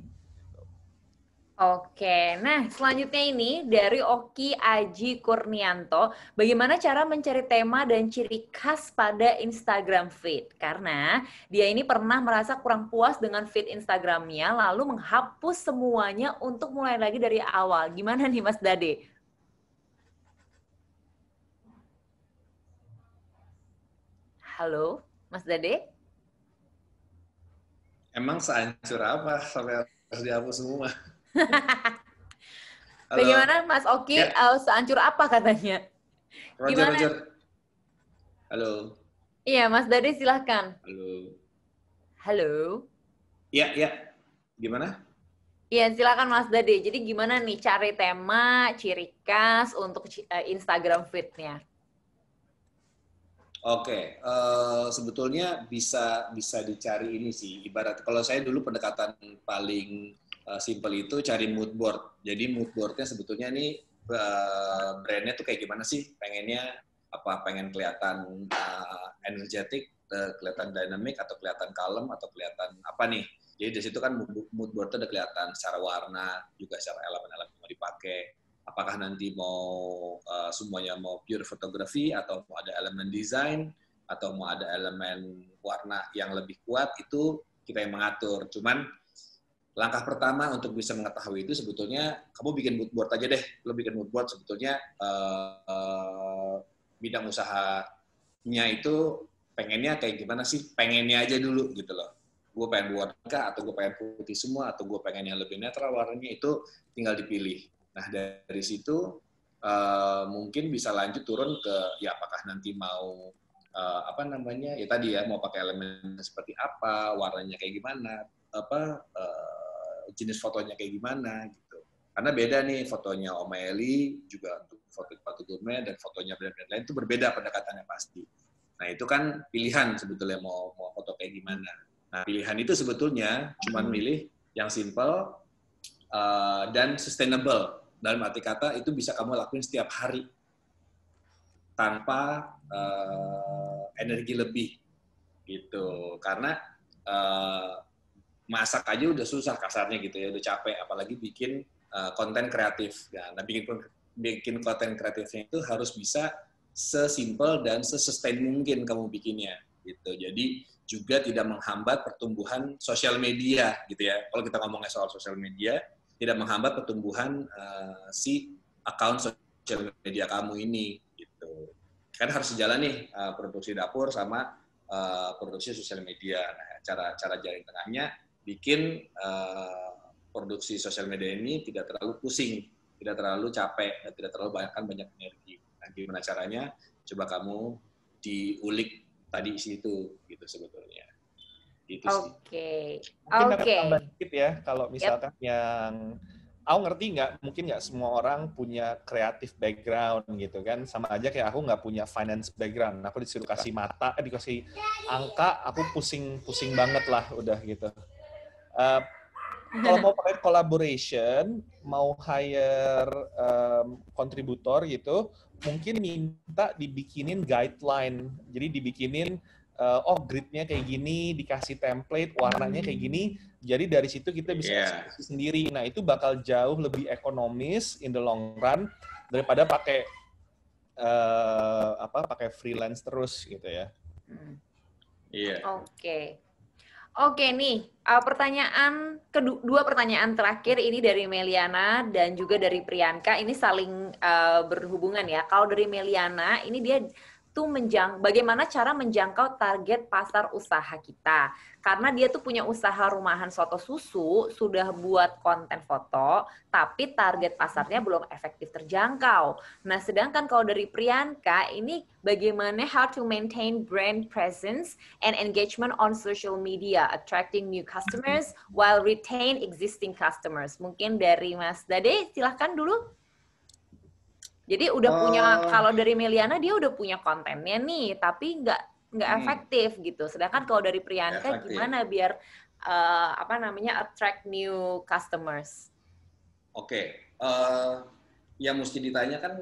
Oke, nah selanjutnya ini dari Oki Aji Kurnianto, bagaimana cara mencari tema dan ciri khas pada Instagram feed? Karena dia ini pernah merasa kurang puas dengan feed Instagramnya, lalu menghapus semuanya untuk mulai lagi dari awal. Gimana nih Mas Dade? Halo, Mas Dade? Emang sehancur apa sampai harus dihapus semua? Bagaimana Mas Oki, ya. Sehancur apa katanya? Roger. Halo. Iya, Mas Dade silahkan. Halo. Iya. Gimana? Iya, silakan Mas Dade. Jadi gimana nih cari tema, ciri khas untuk Instagram feed-nya? Oke, sebetulnya bisa dicari ini sih. Ibarat kalau saya dulu pendekatan paling simple itu cari mood board. Jadi mood board-nya sebetulnya nih brand-nya tuh kayak gimana sih? Pengennya apa? Pengen kelihatan energetic, kelihatan dynamic, atau kelihatan kalem, atau kelihatan apa nih? Jadi di situ kan mood board-nya udah kelihatan secara warna, juga secara elemen-elemen yang mau dipakai. Apakah nanti mau semuanya mau pure fotografi, atau mau ada elemen desain, atau mau ada elemen warna yang lebih kuat, itu kita yang mengatur. Cuman langkah pertama untuk bisa mengetahui itu sebetulnya kamu bikin mood board aja deh. Lo bikin mood board sebetulnya bidang usahanya itu pengennya kayak gimana sih? Pengennya aja dulu gitu loh. Gue pengen warna atau gue pengen putih semua, atau gue pengen yang lebih netral warnanya, itu tinggal dipilih. Nah dari situ mungkin bisa lanjut turun ke ya apakah nanti mau ya tadi ya mau pakai elemen seperti apa, warnanya kayak gimana, jenis fotonya kayak gimana gitu. Karena beda nih fotonya Omaeli juga untuk foto gourmet, dan fotonya brand-brand lain itu berbeda pendekatannya pasti. Nah itu kan pilihan sebetulnya mau foto kayak gimana. Nah pilihan itu sebetulnya cuma milih yang simple dan sustainable. Dalam arti kata itu bisa kamu lakuin setiap hari tanpa energi lebih gitu. Karena masak aja udah susah kasarnya gitu ya, udah capek, apalagi bikin konten kreatif. Nah, bikin konten kreatifnya itu harus bisa sesimpel dan sesustain mungkin kamu bikinnya gitu. Jadi juga tidak menghambat pertumbuhan sosial media gitu ya. Kalau kita ngomongnya soal sosial media, tidak menghambat pertumbuhan si akun sosial media kamu ini gitu. Kan harus sejalan nih produksi dapur sama produksi sosial media. Nah, cara jaring tengahnya bikin produksi sosial media ini tidak terlalu pusing tidak terlalu capek dan tidak terlalu banyak energi. Nah, gimana caranya? Coba kamu diulik tadi isi itu gitu sebetulnya. Gitu sih. Mungkin aku Oke. tambah dikit ya, kalau Yep. misalkan yang aku ngerti nggak, mungkin nggak semua orang punya kreatif background gitu kan, sama aja kayak aku nggak punya finance background, aku disuruh kasih mata, dikasih angka, aku pusing banget lah udah gitu. Kalau mau pakai collaboration, mau hire kontributor gitu, mungkin minta dibikinin guideline. Jadi dibikinin, gridnya kayak gini, dikasih template, warnanya kayak gini. Jadi dari situ kita bisa eksekusi sendiri. Nah, itu bakal jauh lebih ekonomis in the long run daripada pakai pakai freelance terus gitu ya. Iya. Oke nih, dua pertanyaan terakhir ini dari Meliana dan juga dari Priyanka, ini saling berhubungan ya. Kalau dari Meliana, ini dia tuh bagaimana cara menjangkau target pasar usaha kita. Karena dia tuh punya usaha rumahan soto susu, sudah buat konten foto, tapi target pasarnya belum efektif terjangkau. Nah, sedangkan kalau dari Priyanka, ini bagaimana how to maintain brand presence and engagement on social media, attracting new customers while retain existing customers. Mungkin dari Mas Dade, silahkan dulu. Jadi udah punya, kalau dari Meliana dia udah punya kontennya nih, tapi nggak efektif gitu. Sedangkan kalau dari Priyanka gimana biar attract new customers? Oke. Yang mesti ditanya kan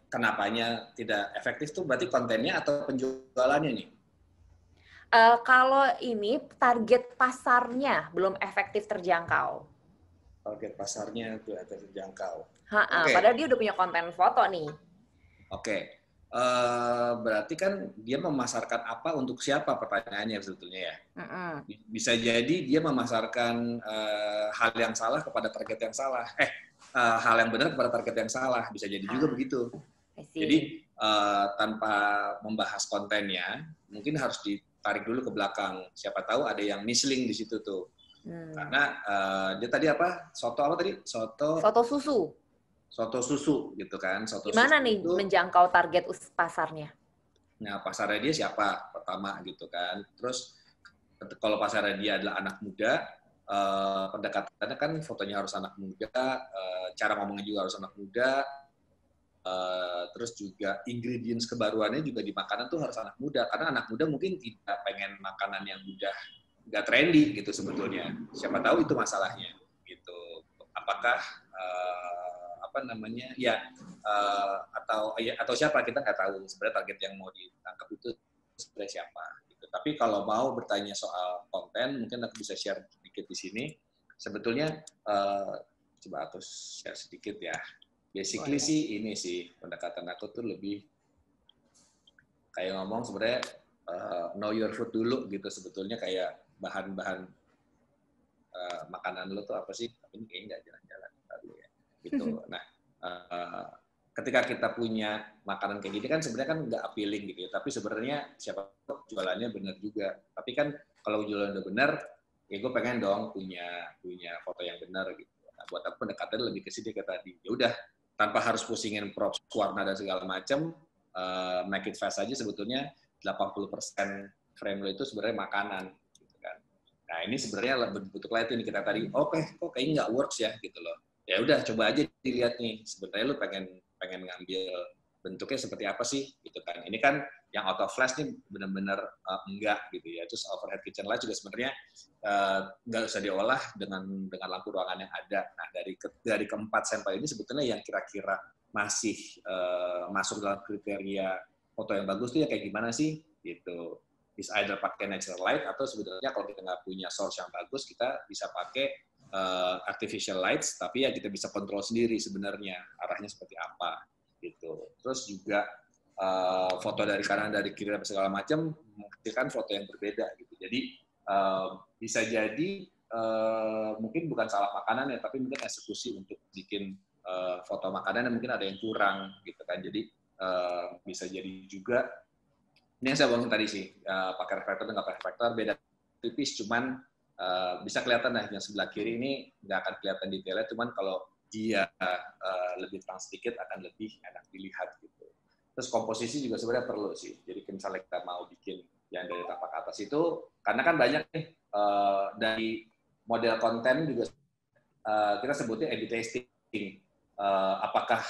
kenapanya tidak efektif tuh berarti kontennya atau penjualannya nih? Kalau ini target pasarnya belum efektif terjangkau. Target pasarnya itu terjangkau. Padahal dia udah punya konten foto nih. Berarti kan dia memasarkan apa untuk siapa pertanyaannya sebetulnya ya. Bisa jadi dia memasarkan hal yang salah kepada target yang salah. Hal yang benar kepada target yang salah. Bisa jadi juga begitu. Jadi tanpa membahas kontennya, mungkin harus ditarik dulu ke belakang. Siapa tahu ada yang misleading di situ tuh. Karena dia tadi apa? Soto apa tadi? Soto susu. Soto susu gitu kan. Gimana nih menjangkau target pasarnya? Nah, pasarnya dia siapa pertama gitu kan. Terus kalau pasarnya dia adalah anak muda, pendekatannya kan fotonya harus anak muda, cara ngomongnya juga harus anak muda, terus juga ingredients kebaruannya juga di makanan tuh harus anak muda. Karena anak muda mungkin tidak pengen makanan yang mudah, nggak trendy gitu sebetulnya. Siapa tahu itu masalahnya gitu. Apakah atau siapa, kita nggak tahu sebenarnya target yang mau ditangkap itu sebenarnya siapa gitu. Tapi kalau mau bertanya soal konten, mungkin aku bisa share sedikit di sini. Sebetulnya coba aku share sedikit ya. Basically sih ini sih pendekatan aku tuh lebih kayak ngomong sebenarnya know your food dulu gitu. Sebetulnya kayak bahan-bahan makanan lo tuh apa sih? Tapi ini kayaknya nggak jalan-jalan dulu ya. Gitu. Nah, ketika kita punya makanan kayak gini kan sebenarnya kan nggak appealing gitu ya. Tapi sebenarnya siapa tahu jualannya benar juga. Tapi kan kalau jualan udah benar, ya gue pengen dong punya foto yang benar gitu. Nah, buat aku pendekatan lebih ke sini kayak tadi. Ya udah, tanpa harus pusingin props, warna dan segala macam, make it fast aja sebetulnya 80% frame lo itu sebenarnya makanan. Nah, ini sebenarnya bentuk light ini kita tadi, kok kayaknya nggak works ya gitu loh. Ya udah, coba aja dilihat nih. Sebenarnya lu pengen ngambil bentuknya seperti apa sih gitu kan. Ini kan yang auto flash nih benar-benar enggak gitu ya. Terus overhead kitchen light juga sebenarnya nggak usah diolah dengan lampu ruangan yang ada. Nah, dari keempat sampel ini sebetulnya yang kira-kira masih masuk dalam kriteria foto yang bagus tuh ya kayak gimana sih gitu. Is either pakai natural light atau sebetulnya kalau kita nggak punya source yang bagus, kita bisa pakai artificial lights, tapi ya kita bisa kontrol sendiri sebenarnya arahnya seperti apa gitu. Terus juga foto dari kanan, dari kiri dan segala macam menghasilkan foto yang berbeda gitu. Jadi bisa jadi mungkin bukan salah makanan ya, tapi mungkin eksekusi untuk bikin foto makanan yang mungkin ada yang kurang gitu kan. Jadi bisa jadi juga. Ini yang saya ngomongin tadi sih, pakai reflektor dan nggak pakai reflektor, beda tipis, cuman bisa kelihatan lah yang sebelah kiri ini nggak akan kelihatan detailnya, cuman kalau dia lebih terang sedikit akan lebih enak dilihat gitu. Terus komposisi juga sebenarnya perlu sih. Jadi misalnya kita mau bikin yang dari tapak atas itu, karena kan banyak nih dari model konten juga kita sebutnya A/B testing. Apakah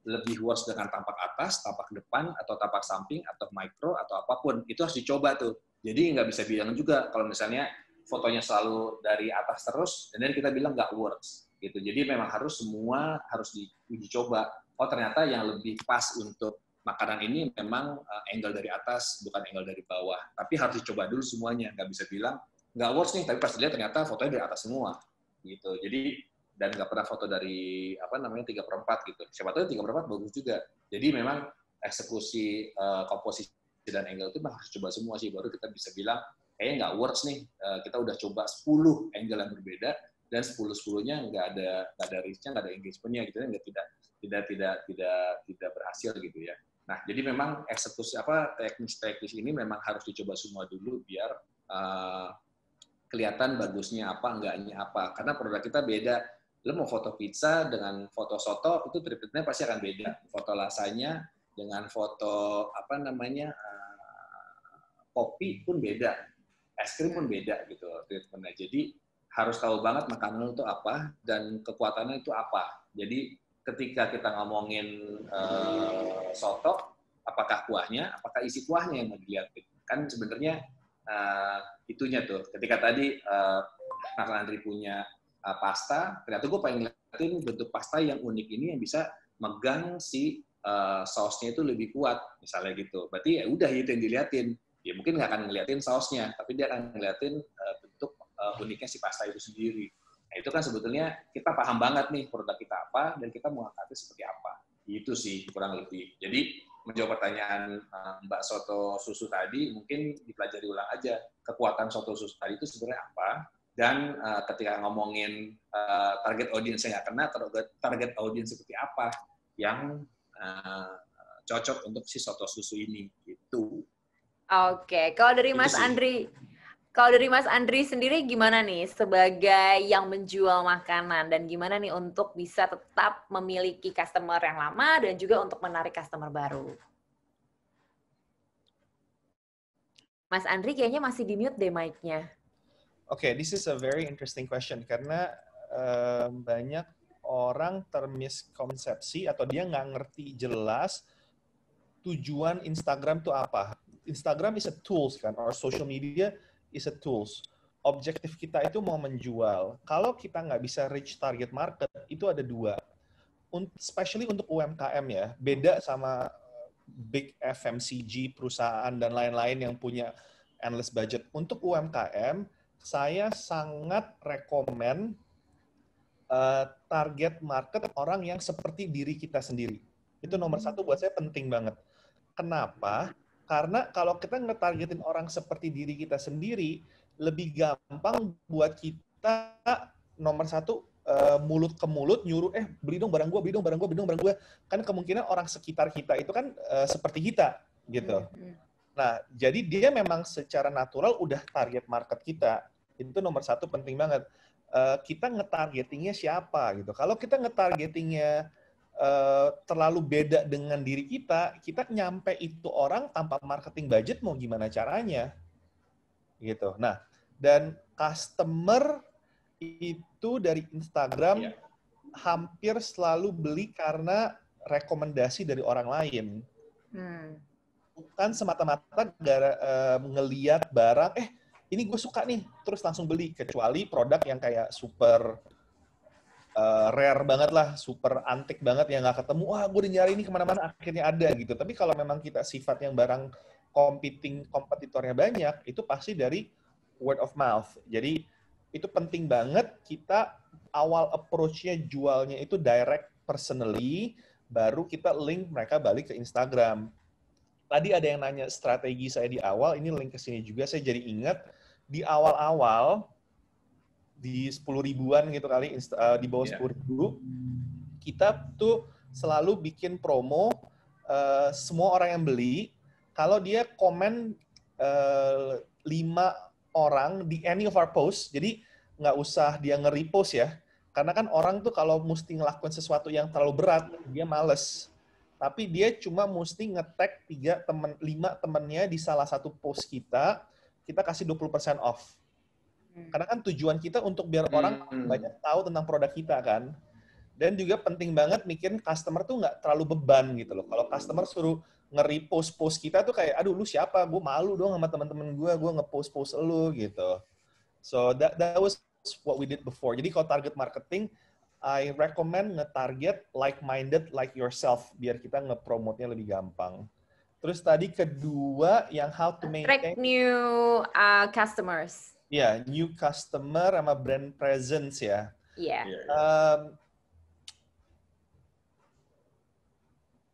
lebih works dengan tapak atas, tapak depan, atau tapak samping, atau micro, atau apapun. Itu harus dicoba tuh. Jadi nggak bisa bilang juga kalau misalnya fotonya selalu dari atas terus, dan kita bilang nggak works. Gitu. Jadi memang harus semua harus dicoba. Oh ternyata yang lebih pas untuk makanan ini memang angle dari atas, bukan angle dari bawah. Tapi harus dicoba dulu semuanya. Nggak bisa bilang, nggak works nih, tapi pas dilihat ternyata fotonya dari atas semua. Gitu. Jadi, dan nggak pernah foto dari, 3/4 gitu. Siapa tahu 3/4 bagus juga. Jadi memang eksekusi komposisi dan angle itu harus coba semua sih, baru kita bisa bilang, kayaknya nggak works nih, kita udah coba 10 angle yang berbeda, dan 10-10-nya nggak ada reach-nya, nggak ada engagement-nya gitu, nggak tidak berhasil gitu ya. Nah, jadi memang eksekusi teknis ini memang harus dicoba semua dulu biar kelihatan bagusnya apa, enggaknya apa. Karena produk kita beda. Lo mau foto pizza dengan foto soto itu treatmentnya pasti akan beda. Foto lasanya dengan foto kopi pun beda, es krim pun beda gitu treatmentnya. Jadi harus tahu banget makanan itu apa dan kekuatannya itu apa. Jadi ketika kita ngomongin soto, apakah kuahnya, apakah isi kuahnya yang mau dilihat? Kan sebenarnya itunya tuh. Ketika tadi Mas Andri punya pasta, ternyata gue pengen ngeliatin bentuk pasta yang unik ini yang bisa megang si sausnya itu lebih kuat, misalnya gitu. Berarti ya udah itu yang diliatin. Ya mungkin nggak akan ngeliatin sausnya, tapi dia akan ngeliatin bentuk uniknya si pasta itu sendiri. Nah itu kan sebetulnya kita paham banget nih produk kita apa dan kita mau angkatnya seperti apa. Itu sih kurang lebih. Jadi menjawab pertanyaan Mbak Soto Susu tadi, mungkin dipelajari ulang aja kekuatan soto susu tadi itu sebenarnya apa. Dan ketika ngomongin target audience yang nggak kena, target audience seperti apa yang cocok untuk si soto susu ini gitu. Oke, kalau dari Mas Andri sendiri gimana nih sebagai yang menjual makanan dan gimana nih untuk bisa tetap memiliki customer yang lama dan juga untuk menarik customer baru? Mas Andri kayaknya masih di-mute deh mic-nya. Okay, this is a very interesting question karena banyak orang termiskonsepsi atau dia nggak ngerti jelas tujuan Instagram itu apa. Instagram is a tools kan, or social media is a tools. Objektif kita itu mau menjual. Kalau kita nggak bisa reach target market, itu ada dua. Especially untuk UMKM ya, beda sama big FMCG, perusahaan, dan lain-lain yang punya endless budget. Untuk UMKM, saya sangat rekomen target market orang yang seperti diri kita sendiri. Itu nomor satu buat saya penting banget. Kenapa? Karena kalau kita nge-targetin orang seperti diri kita sendiri, lebih gampang buat kita, nomor satu, mulut ke mulut, nyuruh, beli dong barang gue, beli dong barang gue, beli dong barang gue. Kan kemungkinan orang sekitar kita itu kan seperti kita, gitu. Nah, jadi dia memang secara natural udah target market kita. Itu nomor satu penting banget. Kita nge-targetingnya siapa, gitu. Kalau kita nge-targetingnya terlalu beda dengan diri kita nyampe itu orang tanpa marketing budget mau gimana caranya, gitu. Nah, dan customer itu dari Instagram hampir selalu beli karena rekomendasi dari orang lain, bukan semata-mata ngeliat barang, ini gue suka nih, terus langsung beli, kecuali produk yang kayak super rare banget lah, super antik banget yang nggak ketemu, wah gue udah nyari ini kemana-mana, akhirnya ada gitu. Tapi kalau memang kita sifat yang barang kompetitornya banyak, itu pasti dari word of mouth. Jadi itu penting banget kita awal approach-nya jualnya itu direct personally, baru kita link mereka balik ke Instagram. Tadi ada yang nanya strategi saya di awal, ini link ke sini juga, saya jadi ingat, di awal-awal, di 10 ribuan gitu kali, di bawah 10 ribu, kita tuh selalu bikin promo, semua orang yang beli, kalau dia komen 5 orang di any of our post, jadi nggak usah dia nge-repost ya, Karena kan orang tuh kalau mesti ngelakuin sesuatu yang terlalu berat, dia males. Tapi dia cuma mesti nge-tag 5 temennya di salah satu post kita kasih 20% off. Karena kan tujuan kita untuk biar orang banyak tahu tentang produk kita kan. Dan juga penting banget mikirin customer tuh nggak terlalu beban gitu loh. Kalau customer suruh nge-repost post kita tuh kayak, aduh lu siapa? Gue malu dong sama teman-teman gue nge-post lu gitu. So that was what we did before. Jadi kalau target marketing, I recommend nge-target like-minded like yourself biar kita nge-promote-nya lebih gampang. Terus tadi kedua yang how to maintain attract new customers. Ya, new customer sama brand presence ya. Iya.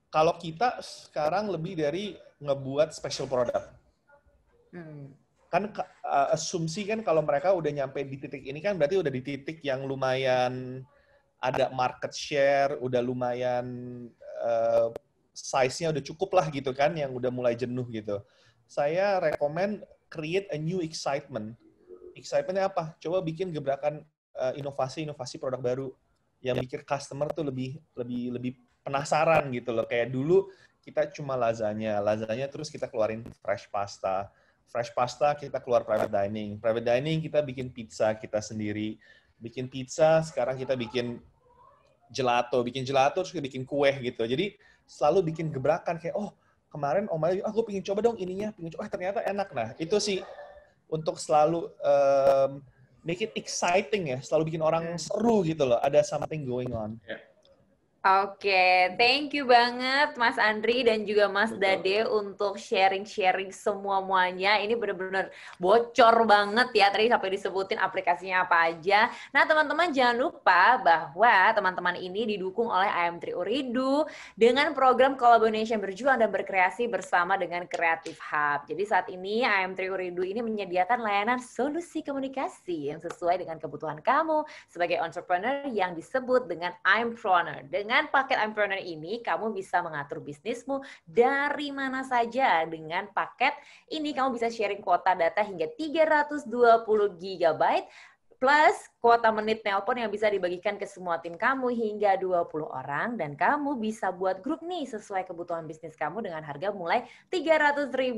Kalau kita sekarang lebih dari ngebuat special product. Kan asumsi kan kalau mereka udah nyampe di titik ini kan berarti udah di titik yang lumayan ada market share, udah lumayan size-nya udah cukup lah gitu kan, yang udah mulai jenuh gitu. Saya rekomen create a new excitement. Excitementnya apa? Coba bikin gebrakan inovasi produk baru yang bikin customer tuh lebih penasaran gitu loh. Kayak dulu kita cuma lasagna terus kita keluarin fresh pasta kita keluar private dining kita bikin pizza kita sendiri, bikin pizza sekarang kita bikin gelato terus kita bikin kue gitu. Jadi selalu bikin gebrakan kayak kemarin Om Ali, aku pengen coba dong ininya, ternyata enak. Nah itu sih untuk selalu make it exciting ya, selalu bikin orang seru gitu loh, ada something going on. Oke, thank you banget Mas Andri dan juga Mas Dade untuk sharing-sharing semuanya. Ini benar-benar bocor banget ya, tadi sampai disebutin aplikasinya apa aja. Nah teman-teman jangan lupa bahwa teman-teman ini didukung oleh IM3 Ooredoo dengan program Collaboration Berjuang dan Berkreasi bersama dengan Creative Hub. Jadi saat ini IM3 Ooredoo ini menyediakan layanan solusi komunikasi yang sesuai dengan kebutuhan kamu sebagai entrepreneur yang disebut dengan Impreneur. Dengan paket Impreneur ini, kamu bisa mengatur bisnismu dari mana saja. Dengan paket ini, kamu bisa sharing kuota data hingga 320 GB, plus kuota menit nelpon yang bisa dibagikan ke semua tim kamu hingga 20 orang. Dan kamu bisa buat grup nih sesuai kebutuhan bisnis kamu dengan harga mulai Rp300.000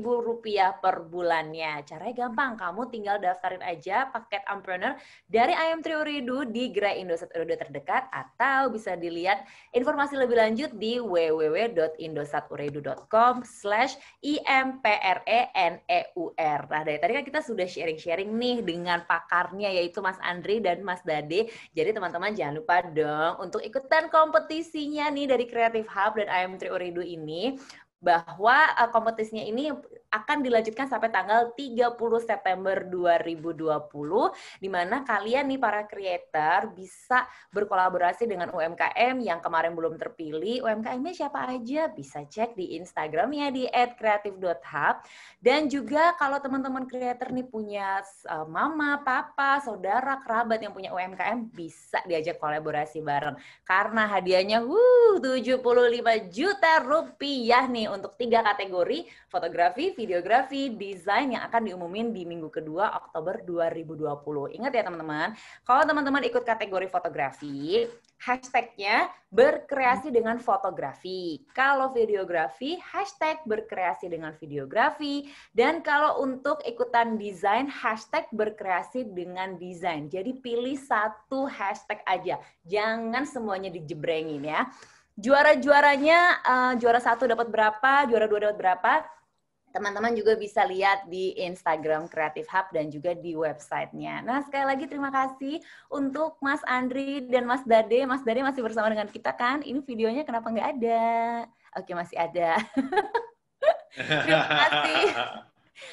per bulannya. Caranya gampang, kamu tinggal daftarin aja paket Impreneur dari IM3 Ooredoo di gerai Indosat Ooredoo terdekat, atau bisa dilihat informasi lebih lanjut di www.indosatooredoo.com/IMPRENEUR. Nah dari tadi kan kita sudah sharing-sharing nih dengan pakarnya yaitu Mas Andri dan Mas Dade. Jadi teman-teman jangan lupa dong untuk ikutan kompetisinya nih dari Creative Hub dan IM3 Ooredoo ini, bahwa kompetisinya ini akan dilanjutkan sampai tanggal 30 September 2020, di mana kalian nih para creator bisa berkolaborasi dengan UMKM yang kemarin belum terpilih. UMKM-nya siapa aja? Bisa cek di Instagramnya di @creative.hub. Dan juga kalau teman-teman creator nih punya mama, papa, saudara, kerabat yang punya UMKM, bisa diajak kolaborasi bareng. Karena hadiahnya 75 juta rupiah nih untuk 3 kategori, fotografi, videografi, desain yang akan diumumin di minggu kedua Oktober 2020. Ingat ya teman-teman, kalau teman-teman ikut kategori fotografi, hashtagnya berkreasi dengan fotografi. Kalau videografi, hashtag berkreasi dengan videografi. Dan kalau untuk ikutan desain, hashtag berkreasi dengan desain. Jadi pilih satu hashtag aja, jangan semuanya dijebrengin ya. Juara-juaranya, juara 1 dapat berapa, juara 2 dapat berapa, teman-teman juga bisa lihat di Instagram Creative Hub dan juga di websitenya. Nah, sekali lagi terima kasih untuk Mas Andri dan Mas Dade. Mas Dade masih bersama dengan kita kan? Ini videonya kenapa nggak ada? Oke, masih ada. Terima kasih.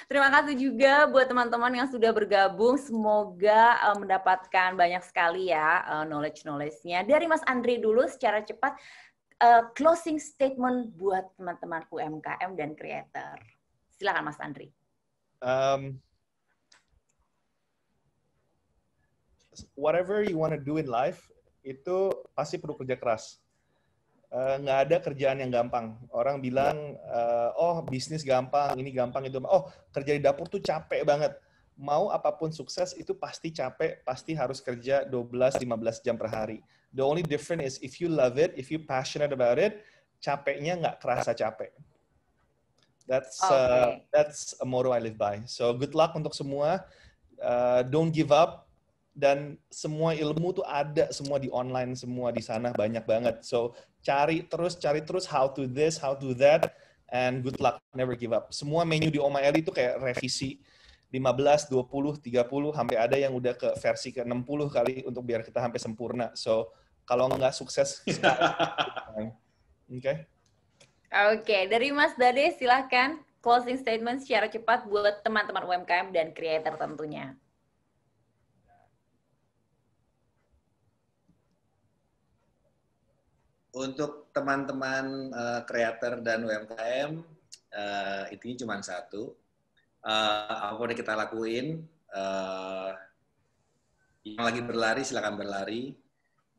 Terima kasih juga buat teman-teman yang sudah bergabung. Semoga mendapatkan banyak sekali ya knowledge-nya. Dari Mas Andri dulu secara cepat, closing statement buat teman-teman UMKM dan creator. Silakan Mas Andri. Whatever you want to do in life, itu pasti perlu kerja keras. Nggak ada kerjaan yang gampang. Orang bilang, bisnis gampang, ini gampang, itu. Kerja di dapur tuh capek banget. mau apapun sukses itu pasti capek, pasti harus kerja 12-15 jam per hari. The only difference is if you love it, if you passionate about it, capeknya nggak kerasa capek. That's a motto I live by. So good luck untuk semua. Don't give up. Dan semua ilmu tuh ada semua di online, semua di sana banyak banget. So cari terus how to this, how to that, and good luck, never give up. Semua menu di Oma Eli itu kayak revisi 15, 20, 30, sampai ada yang udah ke versi ke 60 kali untuk biar kita sampai sempurna. So kalau nggak sukses, okay? Oke, dari Mas Dade silahkan closing statement secara cepat buat teman-teman UMKM dan creator tentunya. Untuk teman-teman creator dan UMKM, intinya cuma satu. Apa yang kita lakuin, yang lagi berlari silakan berlari,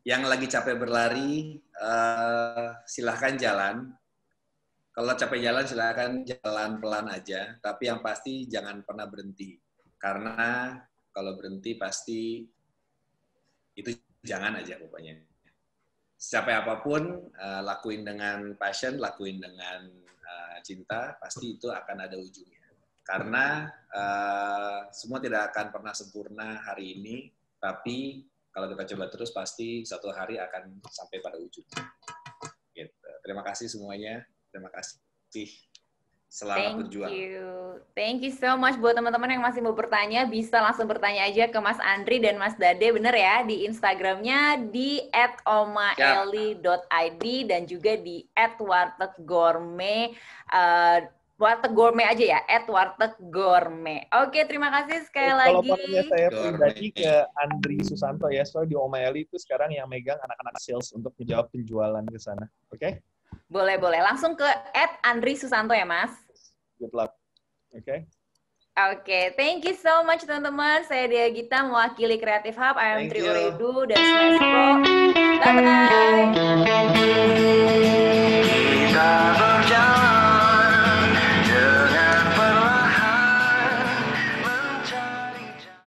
yang lagi capek berlari silahkan jalan. Kalau capek jalan silakan jalan pelan aja, tapi yang pasti jangan pernah berhenti. Karena kalau berhenti pasti itu jangan aja pokoknya. Capek apapun, lakuin dengan passion, lakuin dengan cinta, pasti itu akan ada ujungnya. Karena semua tidak akan pernah sempurna hari ini, tapi kalau kita coba terus, pasti suatu hari akan sampai pada ujungnya. Gitu. Terima kasih semuanya. Terima kasih. Selamat berjuang. Thank you so much buat teman-teman yang masih mau bertanya, bisa langsung bertanya aja ke Mas Andri dan Mas Dade, bener ya, di Instagramnya di @omaeli.id dan juga di @warteggourmet. Warteg Gourmet aja ya, @warteg gourmet. Oke, terima kasih sekali lagi. Kalau panggilnya saya pribadi ke Andri Susanto ya, soalnya di Oma Eli itu sekarang yang megang anak-anak sales untuk menjawab penjualan ke sana. Oke? Boleh. Langsung ke @Andri Susanto ya, Mas. Good luck. Oke? Oke, thank you so much teman-teman. Saya Dea Gita mewakili Creative Hub. I am Tri Uredu dan Smash Pro. Bye-bye.